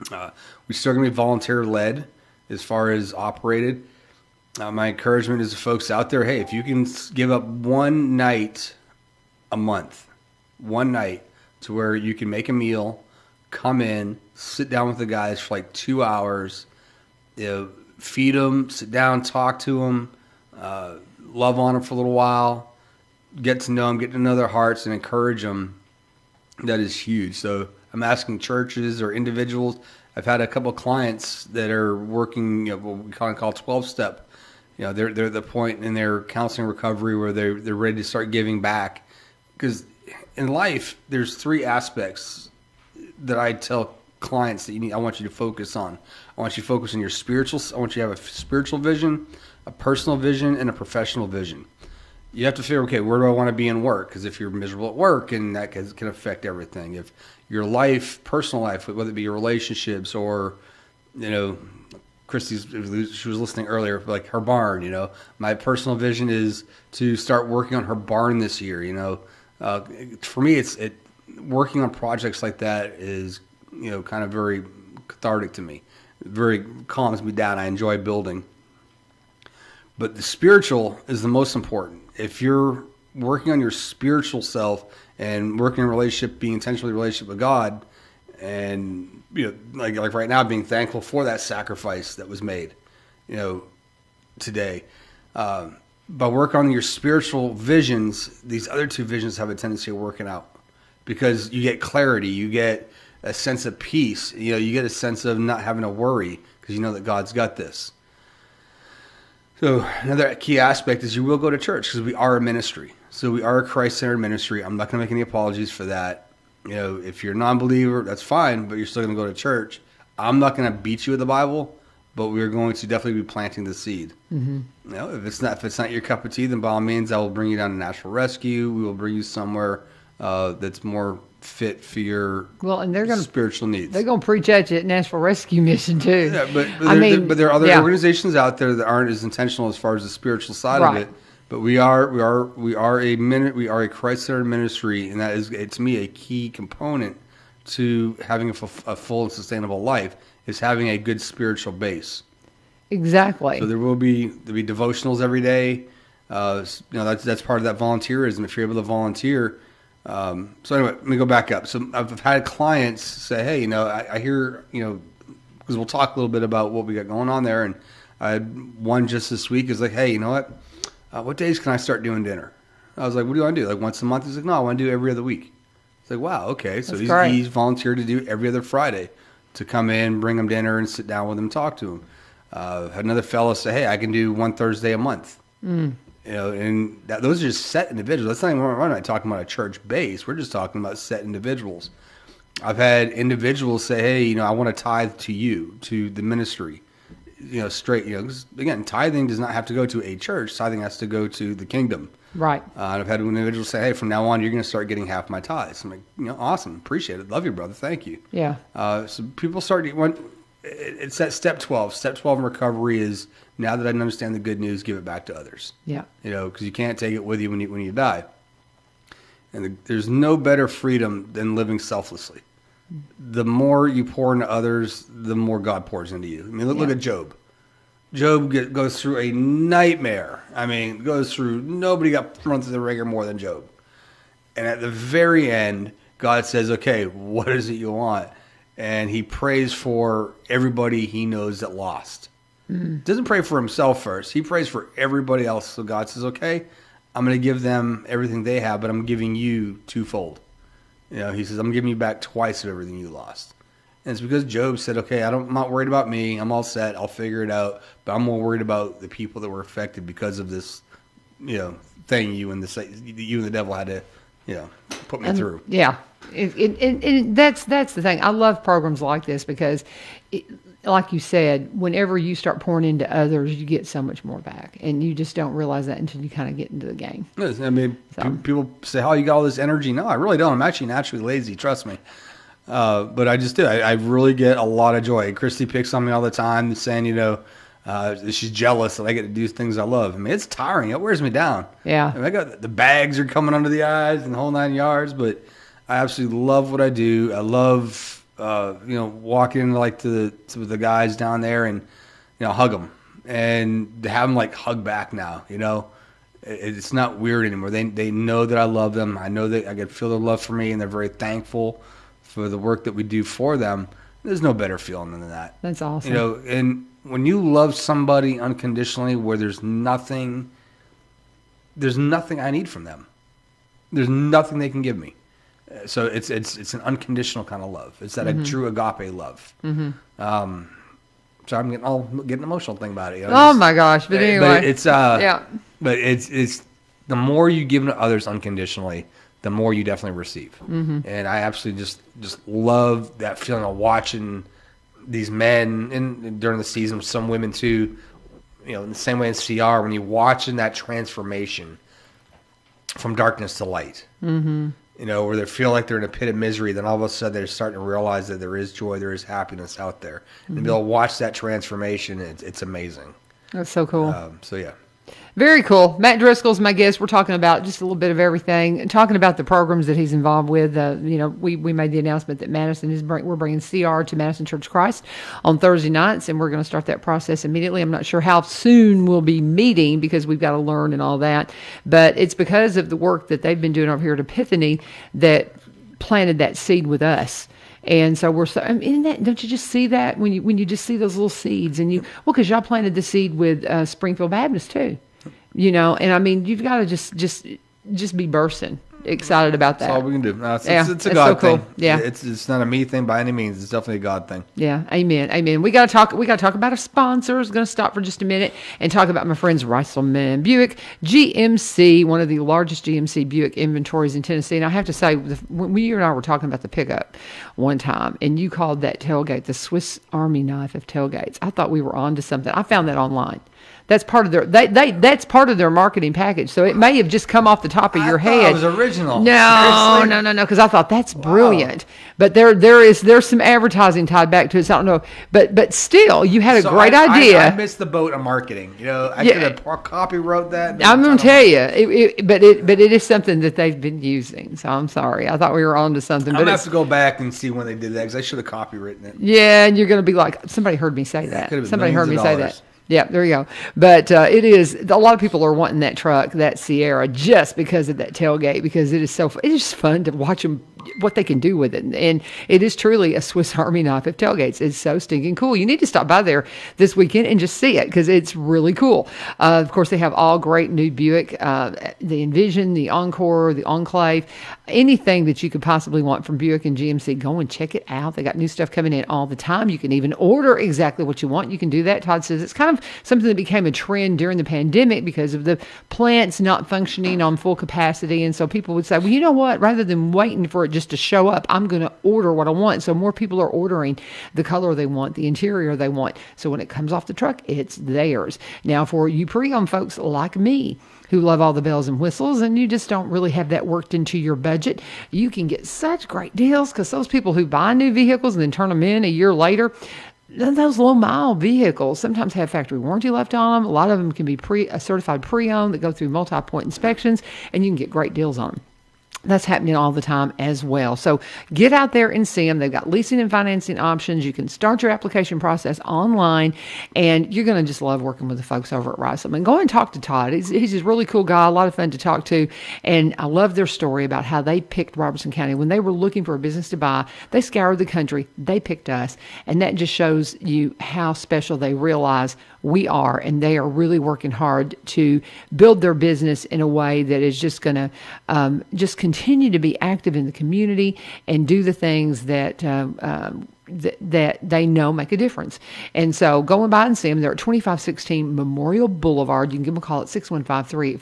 We're still going to be volunteer-led as far as operated. My encouragement is to folks out there, hey, if you can give up one night a month, one night to where you can make a meal, come in, sit down with the guys for like 2 hours, feed them, sit down, talk to them, love on them for a little while, get to know them, get to know their hearts, and encourage them. That is huge. So I'm asking churches or individuals. I've had a couple of clients that are working, what we call 12-step. They're at the point in their counseling recovery where they're ready to start giving back. Because in life, there's 3 aspects that I tell clients that I want you to focus on. I want you to focus on your spiritual. I want you to have a spiritual vision, a personal vision, and a professional vision. You have to figure, okay, where do I want to be in work? Because if you're miserable at work, and that can affect everything. If your life, personal life, whether it be your relationships or, she was listening earlier, like her barn, you know, my personal vision is to start working on her barn this year. You know, for me, working on projects like that is, you know, kind of very cathartic to me. It very calms me down. I enjoy building. But the spiritual is the most important. If you're working on your spiritual self and working in a relationship, being intentional in a relationship with God, and, you know, like right now, being thankful for that sacrifice that was made, you know, today. By working on your spiritual visions, these other two visions have a tendency of working out, because you get clarity, you get a sense of peace, you know, you get a sense of not having to worry because you know that God's got this. So another key aspect is you will go to church, because we are a ministry. So we are a Christ-centered ministry. I'm not going to make any apologies for that. You know, if you're a non-believer, that's fine, but you're still going to go to church. I'm not going to beat you with the Bible, but we're going to definitely be planting the seed. Mm-hmm. You know, if it's not your cup of tea, then by all means, I will bring you down to Natural Rescue. We will bring you somewhere that's more fit for your spiritual needs. They're going to preach at you at Natural Rescue Mission too. Yeah, but there are other organizations out there that aren't as intentional as far as the spiritual side of it. But we are a Christ-centered ministry, and that is, to me, a key component to having a full and sustainable life is having a good spiritual base. Exactly. So there'll be devotionals every day. You know, that's part of that volunteerism. If you're able to volunteer. So anyway, let me go back up. So I've had clients say, hey, you know, I hear, you know, because we'll talk a little bit about what we got going on there. And I had one just this week is like, hey, you know what days can I start doing dinner? I was like, what do you want to do? Like once a month? He's like, no, I want to do every other week. It's like, wow, okay. So he's volunteered to do every other Friday, to come in, bring him dinner, and sit down with him, talk to him. Had another fellow say, hey, I can do one Thursday a month. You know, and those are just set individuals. That's not even, we're not talking about a church base. We're just talking about set individuals. I've had individuals say, hey, you know, I want to tithe to you, to the ministry. You know, straight, you know, 'cause again, tithing does not have to go to a church. Tithing has to go to the kingdom. Right. And I've had individuals say, hey, from now on, you're going to start getting half my tithes. I'm like, you know, awesome. Appreciate it. Love you, brother. Thank you. Yeah. So people start, it's that step 12. Step 12 in recovery is, now that I understand the good news, give it back to others. Yeah. You know, because you can't take it with you when you die. And there's no better freedom than living selflessly. The more you pour into others, the more God pours into you. I mean, look at Job. Job goes through a nightmare. I mean, nobody got thrown through the ringer more than Job. And at the very end, God says, okay, what is it you want? And he prays for everybody he knows that lost. Mm-hmm. Doesn't pray for himself first. He prays for everybody else. So God says, okay, I'm going to give them everything they have, but I'm giving you twofold. You know, he says, I'm giving you back twice of everything you lost. And it's because Job said, okay, I'm not worried about me. I'm all set. I'll figure it out. But I'm more worried about the people that were affected because of this, you know, thing you and the devil had to, you know, put me through. Yeah. And that's the thing. I love programs like this because, like you said, whenever you start pouring into others, you get so much more back. And you just don't realize that until you kind of get into the game. I mean, people say, oh, you got all this energy. No, I really don't. I'm actually naturally lazy. Trust me. But I just do. I really get a lot of joy. Christy picks on me all the time, saying, you know, she's jealous that I get to do things I love. I mean, it's tiring. It wears me down. Yeah. I mean, I got the bags are coming under the eyes and the whole 9 yards, but I absolutely love what I do. I love, you know, walking like to the guys down there and, you know, hug them and to have them like hug back now, you know. It's not weird anymore. They know that I love them. I know that I can feel their love for me, and they're very thankful for the work that we do for them. There's no better feeling than that. That's awesome. You know, and when you love somebody unconditionally, where there's nothing I need from them. There's nothing they can give me. So it's an unconditional kind of love. It's that a true agape love. Mm-hmm. So I'm getting emotional thinking about it. You know, my gosh! But anyway, but it's But it's the more you give to others unconditionally, the more you definitely receive. Mm-hmm. And I absolutely just love that feeling of watching these men, and during the season, some women too, you know, in the same way in CR, when you're watching that transformation from darkness to light. Mm-hmm. where they feel like they're in a pit of misery, then all of a sudden they're starting to realize that there is joy, there is happiness out there. Mm-hmm. And they'll watch that transformation. It's amazing. That's so cool. So, yeah. Very cool. Matt Driscoll's my guest. We're talking about just a little bit of everything, and talking about the programs that he's involved with. We made the announcement that we're bringing CR to Madison Church of Christ on Thursday nights, and we're going to start that process immediately. I'm not sure how soon we'll be meeting because we've got to learn and all that, but it's because of the work that they've been doing over here at Epiphany that planted that seed with us. And so don't you just see that when you just see those little seeds because y'all planted the seed with Springfield Baptist too. And I mean, you've got to just be bursting excited about that. That's all we can do. No, it's a God God so thing. Cool. Yeah, it's not a me thing by any means. It's definitely a God thing. Yeah, amen. We got to talk about our sponsors. Going to stop for just a minute and talk about my friends Reiselman Buick GMC, one of the largest GMC Buick inventories in Tennessee. And I have to say, when you and I were talking about the pickup one time, and you called that tailgate the Swiss Army knife of tailgates, I thought we were on to something. I found that online. That's part of that's part of their marketing package. So it may have just come off the top of your head. It was original. No. Because I thought that's brilliant. But there's some advertising tied back to it. So I don't know. But still, you had a great idea. I missed the boat on marketing. I could have copywrote that. I'm going to tell you, but it is something that they've been using. So I'm sorry. I thought we were on to something. I'm going to have to go back and see when they did that because I should have copywritten it. Yeah, and you're going to be like, somebody heard me say that. Somebody heard me say that. Yeah, there you go. But it is, a lot of people are wanting that truck, that Sierra, just because of that tailgate, because it's just fun to watch them, what they can do with it. And it is truly a Swiss Army knife of tailgates. It's so stinking cool. You need to stop by there this weekend and just see it because it's really cool. Of course, they have all great new Buick, the Envision, the Encore, the Enclave, anything that you could possibly want from Buick and GMC. Go and check it out. They got new stuff coming in all the time. You can even order exactly what you want. You can do that. Todd says it's kind of something that became a trend during the pandemic because of the plants not functioning on full capacity. And so people would say, well, you know what? Rather than waiting for it just to show up, I'm going to order what I want. So more people are ordering the color they want, the interior they want. So when it comes off the truck, it's theirs. Now, for you pre-owned folks like me, who love all the bells and whistles, and you just don't really have that worked into your budget, you can get such great deals because those people who buy new vehicles and then turn them in a year later, those low-mile vehicles sometimes have factory warranty left on them. A lot of them can be certified pre-owned that go through multi-point inspections, and you can get great deals on them. That's happening all the time as well. So get out there and see them. They've got leasing and financing options. You can start your application process online, and you're going to just love working with the folks over at Reiselman. And go and talk to Todd. He's a really cool guy, a lot of fun to talk to, and I love their story about how they picked Robertson County. When they were looking for a business to buy, they scoured the country. They picked us, and that just shows you how special they realize we are, and they are really working hard to build their business in a way that is just going to just continue to be active in the community and do the things that that they know make a difference. And so going by and see them. They're at 2516 Memorial Boulevard. You can give them a call at 615-384-3559,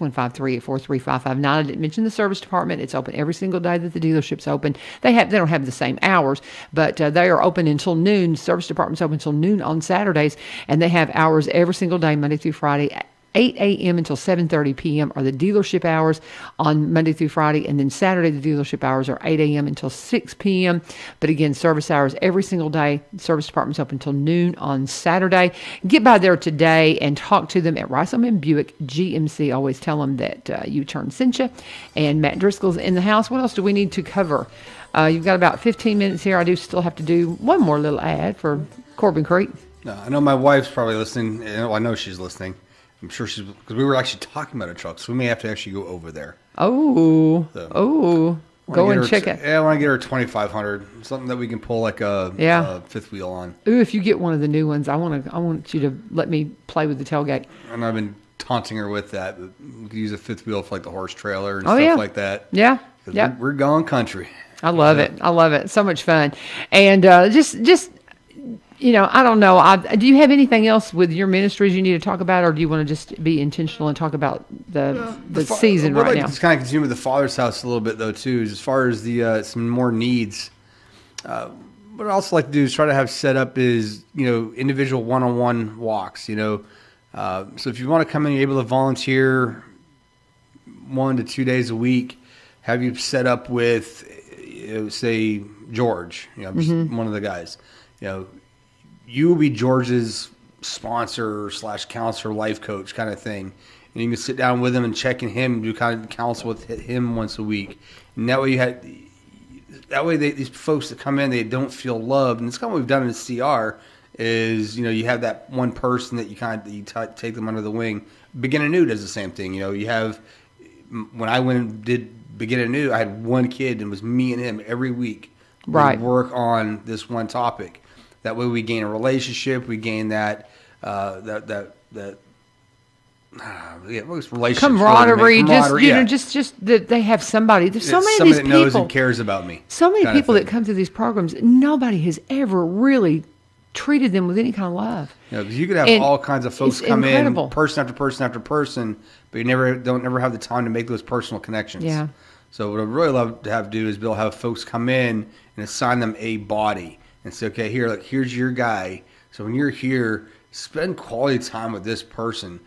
615-384-3559. I didn't mention the service department. It's open every single day that the dealership's open. They don't have the same hours, but they are open until noon. Service department's open until noon on Saturdays, and they have hours every single day, Monday through Friday. 8 a.m. until 7:30 p.m. are the dealership hours on Monday through Friday, and then Saturday the dealership hours are 8 a.m. until 6 p.m. But again, service hours every single day. Service department's open until noon on Saturday. Get by there today and talk to them at Reiselman Buick GMC. Always tell them that U-Turn sent you, and Matt Driscoll's in the house. What else do we need to cover? You've got about 15 minutes here. I do still have to do one more little ad for Corbin Creek. I know my wife's probably listening. I know she's listening. I'm sure she's, because we were actually talking about a truck, so we may have to actually go over there. Go and check it. Yeah, I want to get her 2500, something that we can pull like a fifth wheel on. Ooh, if you get one of the new ones, I want you to let me play with the tailgate. And I've been taunting her with that. We could use a fifth wheel for like the horse trailer and stuff like that. Yeah, yeah. We're going country. I love it. I love it. So much fun. And just. I don't know. Do you have anything else with your ministries you need to talk about, or do you want to just be intentional and talk about the season right now? Just kind of continue with the Father's House a little bit, though, too, as far as the some more needs. What I'd also like to do is try to have set up is, individual one-on-one walks, So if you want to come in, you're able to volunteer 1 to 2 days a week. have you set up with, say, George, just one of the guys. You will be George's sponsor / counselor, life coach kind of thing. And you can sit down with him and check in him, do kind of counsel with him once a week. And that way these folks that come in, they don't feel loved. And it's kind of what we've done in the CR is, you have that one person that you take them under the wing. Begin Anew does the same thing. You have, when I went and did Begin Anew, I had one kid and it was me and him every week. Right. We work on this one topic. That way we gain a relationship. We gain that relationship, camaraderie. Just that they have somebody. There's so many of these people. Somebody that knows and cares about me. So many people that come through these programs, nobody has ever really treated them with any kind of love. Because you could have all kinds of folks come incredible. in, person after person after person, but you don't never have the time to make those personal connections. Yeah. So what I'd really love to have have folks come in and assign them a body and say, okay, here's your guy. So when you're here, spend quality time with this person.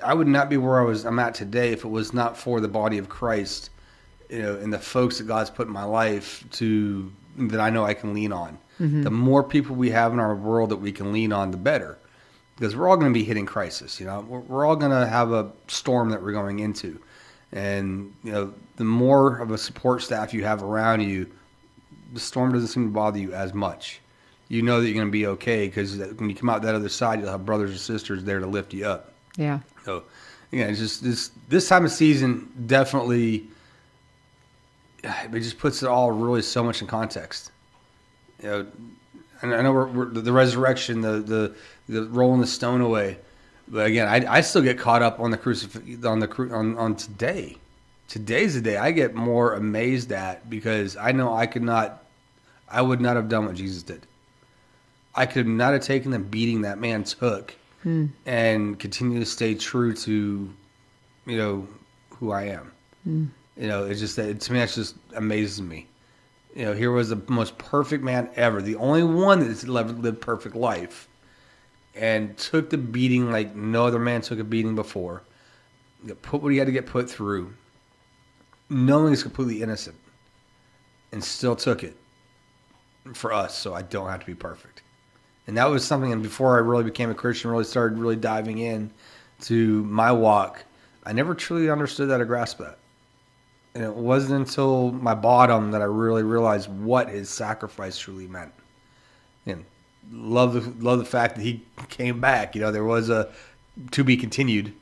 I would not be where I'm at today if it was not for the body of Christ, and the folks that God's put in my life that I know I can lean on. Mm-hmm. The more people we have in our world that we can lean on, the better. Because we're all going to be hitting crisis. We're all going to have a storm that we're going into. And, the more of a support staff you have around you, the storm doesn't seem to bother you as much. You know that you're going to be okay because when you come out that other side, you'll have brothers and sisters there to lift you up. Yeah. So, it's just this time of season definitely, it just puts it all really so much in context. And I know we're the resurrection, the rolling the stone away, but again, I still get caught up on the on today. Today's the day I get more amazed at because I know I would not have done what Jesus did. I could not have taken the beating that man took and continue to stay true to, who I am. It's just that to me, that's just amazes me. Here was the most perfect man ever, the only one that's ever lived perfect life, and took the beating like no other man took a beating before. Put what he had to get put through, knowing he's completely innocent, and still took it for us, so I don't have to be perfect. And that was something, and before I really became a Christian, really started really diving in to my walk, I never truly understood that or grasped that. And it wasn't until my bottom that I really realized what his sacrifice truly meant. And love the fact that he came back. There was a to be continued.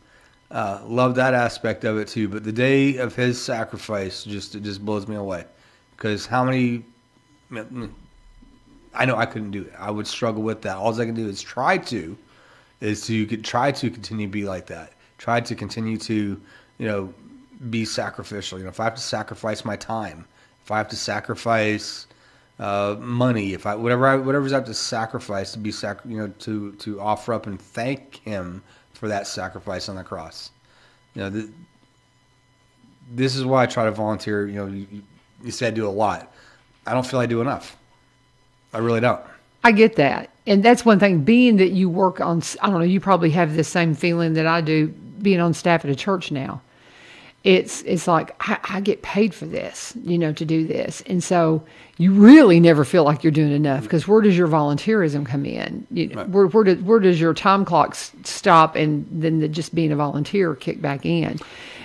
Love that aspect of it too. But the day of his sacrifice just blows me away. Because how many... I know I couldn't do it. I would struggle with that. All I can do is try to continue to be like that. Try to continue to, be sacrificial. If I have to sacrifice my time, if I have to sacrifice money, whatever's I have to sacrifice to be to offer up and thank him for that sacrifice on the cross. This is why I try to volunteer. You say I do a lot. I don't feel I do enough. I really don't. I get that. And that's one thing, being that you work on, I don't know, you probably have the same feeling that I do being on staff at a church now. It's like, I get paid for this, to do this. And so you really never feel like you're doing enough, because where does your volunteerism come in? Right. Where does your time clock stop and then just being a volunteer kick back in?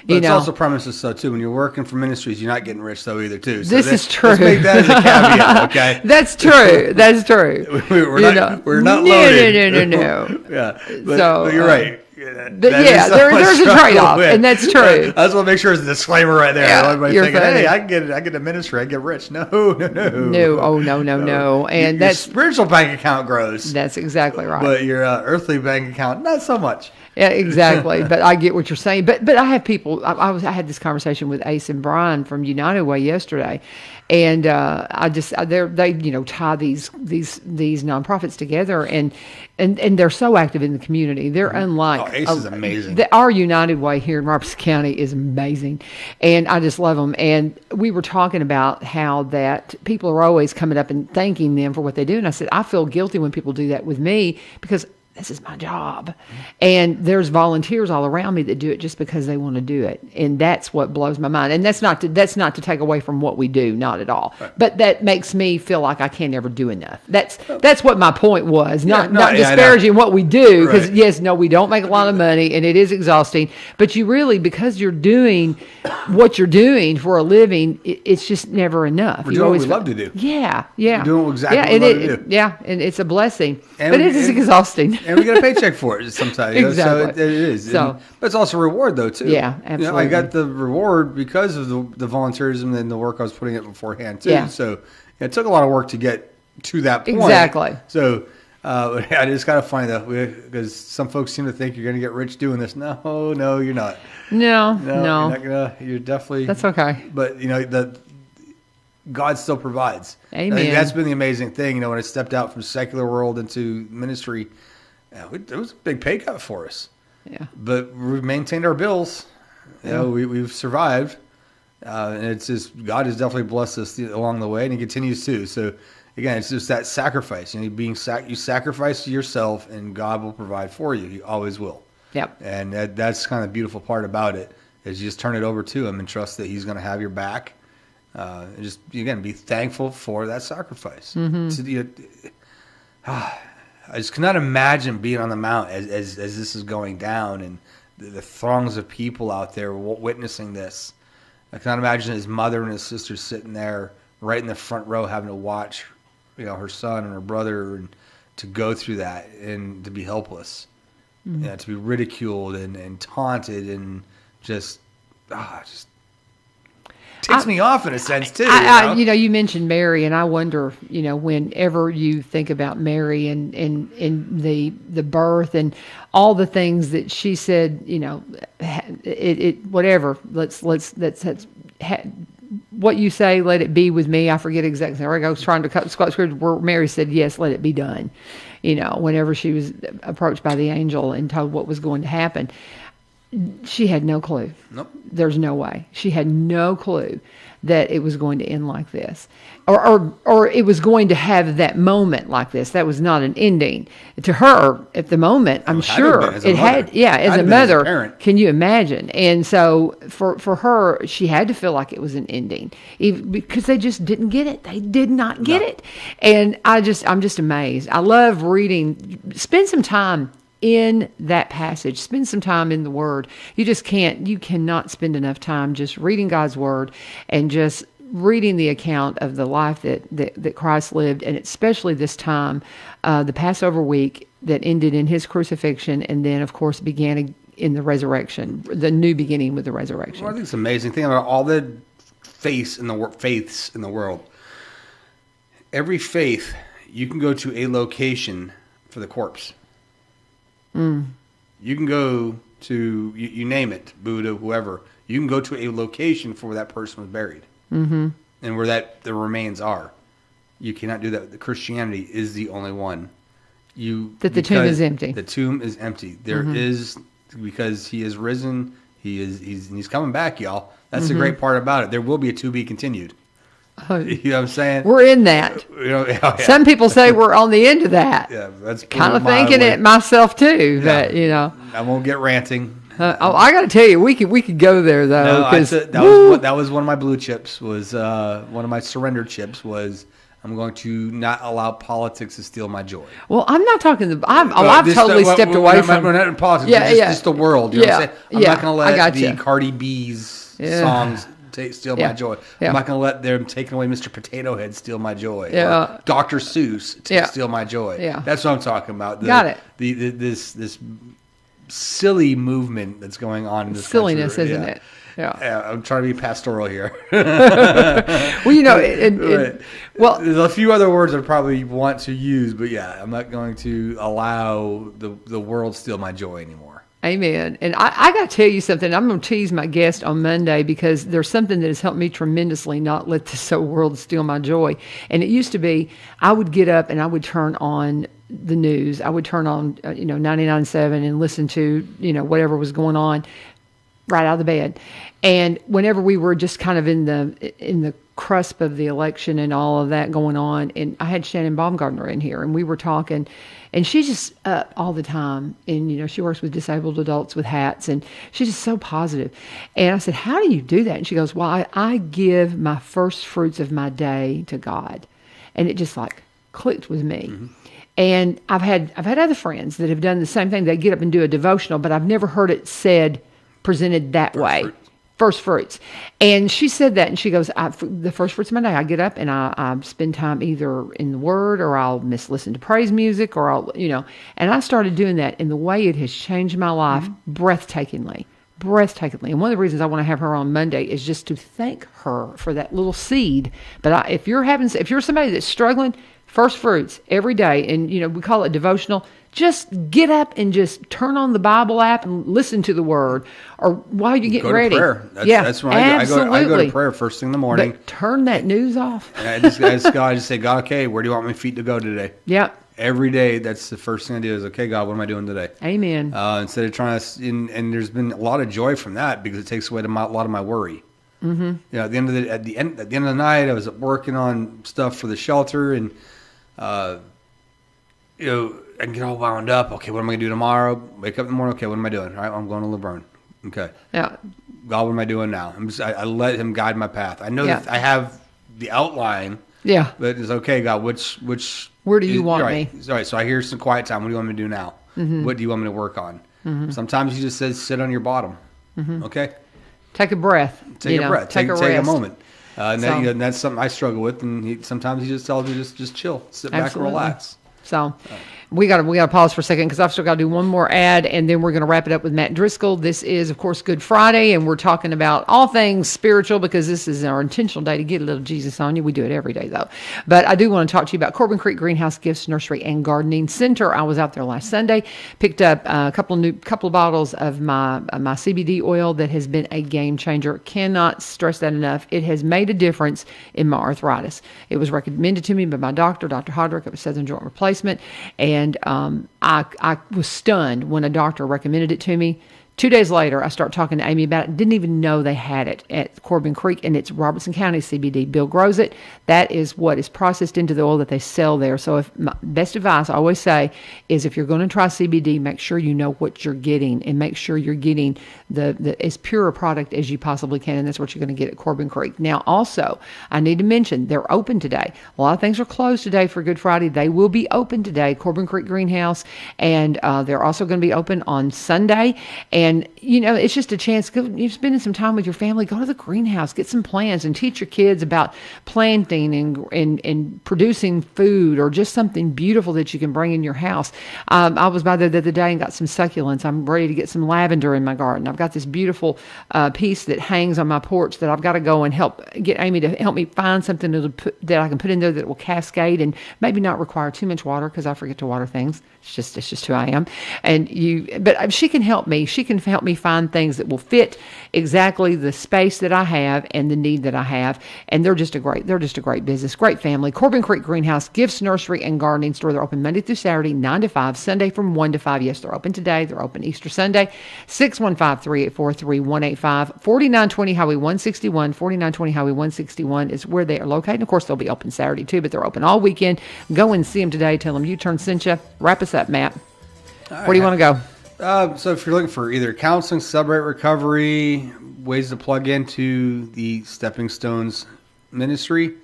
But it's also premises, though, too. When you're working for ministries, you're not getting rich, though, either, too. So this is true. Let's make that as a caveat, okay? That's true. That's true. We're not loaded. No. Yeah. But you're right. There's a trade-off, and that's true. I just want to make sure there's a disclaimer right there. Yeah, Everybody thinking, hey, I get a ministry, I get rich. No. Oh, no. And your spiritual bank account grows. That's exactly right. But your earthly bank account, not so much. Yeah, exactly. But I get what you're saying. But I have people. I had this conversation with Ace and Brian from United Way yesterday, and they tie these nonprofits together, and they're so active in the community. They're unlike. Ace is amazing. Our United Way here in Robertson County is amazing, and I just love them. And we were talking about how that people are always coming up and thanking them for what they do, and I said I feel guilty when people do that with me, because this is my job. And there's volunteers all around me that do it just because they want to do it. And that's what blows my mind. And that's not to take away from what we do, not at all. Right. But that makes me feel like I can't ever do enough. That's what my point was. Not disparaging what we do, because we don't make a lot of money and it is exhausting. But you really, because you're doing what you're doing for a living, it's just never enough. We're doing what we love to do. Yeah. We're doing exactly what we love to do. Yeah, and it's a blessing. But it is exhausting. And we get a paycheck for it sometimes. Exactly. So it is. So, but it's also a reward, though, too. Yeah, absolutely. I got the reward because of the volunteerism and the work I was putting in beforehand, too. Yeah. So it took a lot of work to get to that point. Exactly. So it is kind of funny, though, because some folks seem to think you're going to get rich doing this. No, you're not. No. You're not gonna. You're definitely. That's okay. But, God still provides. Amen. I think that's been the amazing thing. When I stepped out from secular world into ministry, it was a big pay cut for us. Yeah. But we've maintained our bills. We've survived. And it's just, God has definitely blessed us along the way, and He continues to. So, again, it's just that sacrifice. You sacrifice yourself, and God will provide for you. He always will. Yep. And that's kind of the beautiful part about it, is you just turn it over to Him and trust that He's going to have your back. And just, again, be thankful for that sacrifice. Mm-hmm. I just cannot imagine being on the mount as this is going down, and the throngs of people out there witnessing this. I cannot imagine his mother and his sister sitting there right in the front row having to watch, her son and her brother, and to go through that and to be helpless, to be ridiculed and taunted, and just takes me off in a sense too. You mentioned Mary, and I wonder, whenever you think about Mary and the birth and all the things that she said, whatever. Let's what you say, let it be with me. I forget exactly. I was trying to cut Scott scripture where Mary said, "Yes, let it be done." Whenever she was approached by the angel and told what was going to happen. She had no clue. Nope. There's no way. She had no clue that it was going to end like this, or it was going to have that moment like this. That was not an ending to her at the moment. I'm sure it had. Yeah, as a mother, can you imagine? And so for her, she had to feel like it was an ending, because they just didn't get it. They did not get it, and I'm just amazed. I love reading. Spend some time in that passage. Spend some time in the Word. You cannot spend enough time just reading God's Word and just reading the account of the life that Christ lived, and especially this time, the Passover week that ended in His crucifixion, and then, of course, began in the resurrection, the new beginning with the resurrection. Well, I think it's amazing. Think about all the faiths in the world. Every faith, you can go to a location for the corpse. You can go to, you name it, Buddha, whoever. You can go to a location for where that person was buried, and where the remains are. You cannot do that. The Christianity is the only one. The tomb is empty. The tomb is empty. There is, because He is risen. He's coming back, y'all. That's the great part about it. There will be a to be continued. Oh, you know what I'm saying? We're in that. Some people say we're on the end of that. Yeah, that's kind of thinking it myself too. Yeah. But I won't get ranting. I got to tell you, we could go there though. No, that was one of my blue chips. Was one of my surrender chips was, I'm going to not allow politics to steal my joy. Well, I'm not talking. I've totally stepped away from. We're not in politics. Just the world. You know what I'm saying? I'm not going to let the Cardi B's songs steal my joy. I'm not going to let them taking away Mr. Potato Head steal my joy. Or Dr. Seuss steal my joy. Yeah. That's what I'm talking about. Got it. This silly movement that's going on in this silliness, country. Isn't it? Yeah. I'm trying to be pastoral here. Well, well, there's a few other words I probably want to use, but I'm not going to allow the world steal my joy anymore. Amen. And I got to tell you something. I'm going to tease my guest on Monday, because there's something that has helped me tremendously not let this world steal my joy. And it used to be, I would get up and I would turn on the news. I would turn on, 99.7 and listen to, whatever was going on. right out of the bed. And whenever we were just kind of in the cusp of the election and all of that going on, and I had Shannon Baumgartner in here, and we were talking, and she's just up all the time. And, you know, she works with disabled adults with hats, and she's just so positive. And I said, how do you do that? And she goes, well, I give my first fruits of my day to God. And it just like clicked with me. Mm-hmm. And I've had other friends that have done the same thing. They get up and do a devotional, but I've never heard it presented that way. First fruits. And she said that, and she goes, the first fruits of my day, I get up and I spend time either in the Word, or I'll listen to praise music, or I'll, you know, and I started doing that, and the way it has changed my life breathtakingly. And one of the reasons I want to have her on Monday is just to thank her for that little seed. But if you're somebody that's struggling, first fruits every day, and, you know, we call it devotional. Just get up and just turn on the Bible app and listen to the Word, or while you're getting ready. Prayer. That's when I go to prayer first thing in the morning. But turn that news off. And I just say, God, okay, where do you want my feet to go today? Yep. Every day, that's the first thing I do is, okay, God, what am I doing today? Amen. Instead of trying to, and there's been a lot of joy from that, because it takes away a lot of my worry. Mm-hmm. You know, at the end of the night, I was working on stuff for the shelter, and you know, I can get all wound up. Okay, what am I going to do tomorrow? Wake up in the morning. Okay, what am I doing? All right, I'm going to LeBron. Okay. Yeah. God, what am I doing now? I let him guide my path. I know that I have the outline. Yeah. But it's okay, God, which where do you want me? All right, so I hear some quiet time. What do you want me to do now? Mm-hmm. What do you want me to work on? Mm-hmm. Sometimes he just says, sit on your bottom. Mm-hmm. Okay? Take a breath. Take a moment. And that's something I struggle with. And sometimes he just tells me, just chill, sit back and relax. So we got to pause for a second, because I've still got to do one more ad, and then we're going to wrap it up with Matt Driscoll. This is, of course, Good Friday, and we're talking about all things spiritual, because this is our intentional day to get a little Jesus on you. We do it every day, though. But I do want to talk to you about Corbin Creek Greenhouse Gifts, Nursery, and Gardening Center. I was out there last Sunday, picked up a couple of bottles of my CBD oil that has been a game changer. Cannot stress that enough. It has made a difference in my arthritis. It was recommended to me by my doctor, Dr. Hodrick, of a Southern Joint Replacement, and I was stunned when a doctor recommended it to me. 2 days later, I start talking to Amy about it. Didn't even know they had it at Corbin Creek, and it's Robertson County CBD. Bill grows it. That is what is processed into the oil that they sell there. So my best advice I always say is, if you're going to try CBD, make sure you know what you're getting, and make sure you're getting the as pure a product as you possibly can, and that's what you're going to get at Corbin Creek. Now, also, I need to mention, they're open today. A lot of things are closed today for Good Friday. They will be open today, Corbin Creek Greenhouse, and they're also going to be open on Sunday. And, you know, it's just a chance. You're spending some time with your family. Go to the greenhouse, get some plants, and teach your kids about planting and producing food, or just something beautiful that you can bring in your house. I was by there the other day and got some succulents. I'm ready to get some lavender in my garden. I've got this beautiful piece that hangs on my porch that I've got to go and get Amy to help me find something that I can put in there that will cascade and maybe not require too much water, because I forget to water things. It's just who I am. But she can help me. She can help me find things that will fit exactly the space that I have and the need that I have. And they're just a great business, great family. Corbin Creek Greenhouse Gifts, Nursery, and Gardening Store. They're open Monday through Saturday, 9 to 5, Sunday from 1 to 5. Yes, they're open today. They're open Easter Sunday. 615-384-3185. 4920 Highway 161. 4920 Highway 161 is where they are located. And of course, they'll be open Saturday too, but they're open all weekend. Go and see them today. Tell them U-Turn sent you. Wrap us up, Matt. Where do you want to go? So if you're looking for either counseling, sub-rate recovery, ways to plug into the Stepping Stones ministry,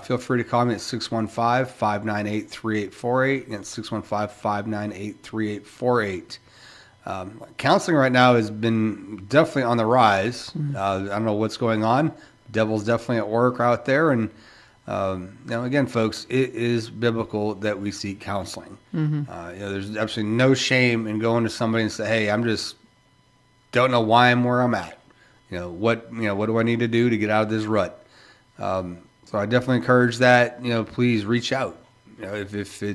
feel free to call me at 615-598-3848. Again, 615-598-3848. Counseling right now has been definitely on the rise. I don't know what's going on. Devil's definitely at work out there. And again, folks, it is biblical that we seek counseling. There's absolutely no shame in going to somebody and say, "Hey, I'm just don't know why I'm where I'm at. What do I need to do to get out of this rut?" So I definitely encourage that. Please reach out. If you're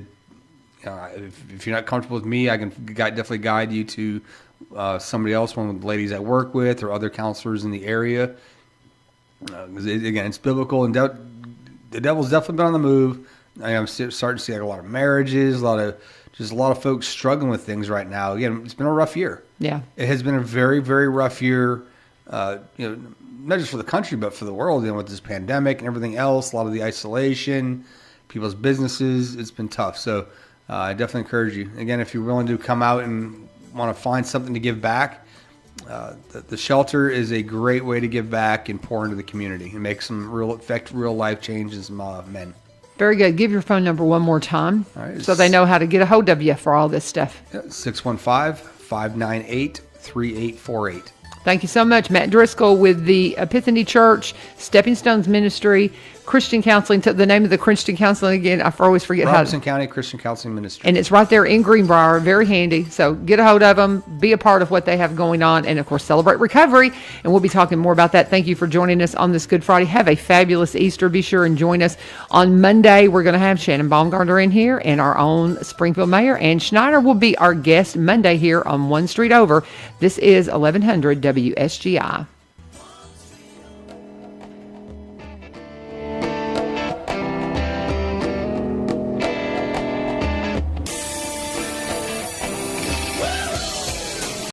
not comfortable with me, I can definitely guide you to somebody else, one of the ladies I work with, or other counselors in the area. Again, it's biblical, and the devil's definitely been on the move. I'm starting to see a lot of marriages, a lot of just a lot of folks struggling with things right now. Again, it's been a rough year. Yeah. It has been a very, very rough year, not just for the country, but for the world, with this pandemic and everything else, a lot of the isolation, people's businesses. It's been tough. So I definitely encourage you. Again, if you're willing to come out and want to find something to give back, the shelter is a great way to give back and pour into the community and make some real life changes in men. Very good. Give your phone number one more time so they know how to get a hold of you for all this stuff. 615-598-3848. Thank you so much, Matt Driscoll with the Epiphany Church, Stepping Stones Ministry, Christian Counseling. The name of the Christian Counseling again, I always forget Robeson County Christian Counseling Ministry. And it's right there in Greenbrier, very handy. So get a hold of them, be a part of what they have going on, and of course, celebrate recovery. And we'll be talking more about that. Thank you for joining us on this Good Friday. Have a fabulous Easter. Be sure and join us on Monday. We're going to have Shannon Baumgartner in here, and our own Springfield Mayor, Ann Schneider, will be our guest Monday here on One Street Over. This is 1100 WSGI.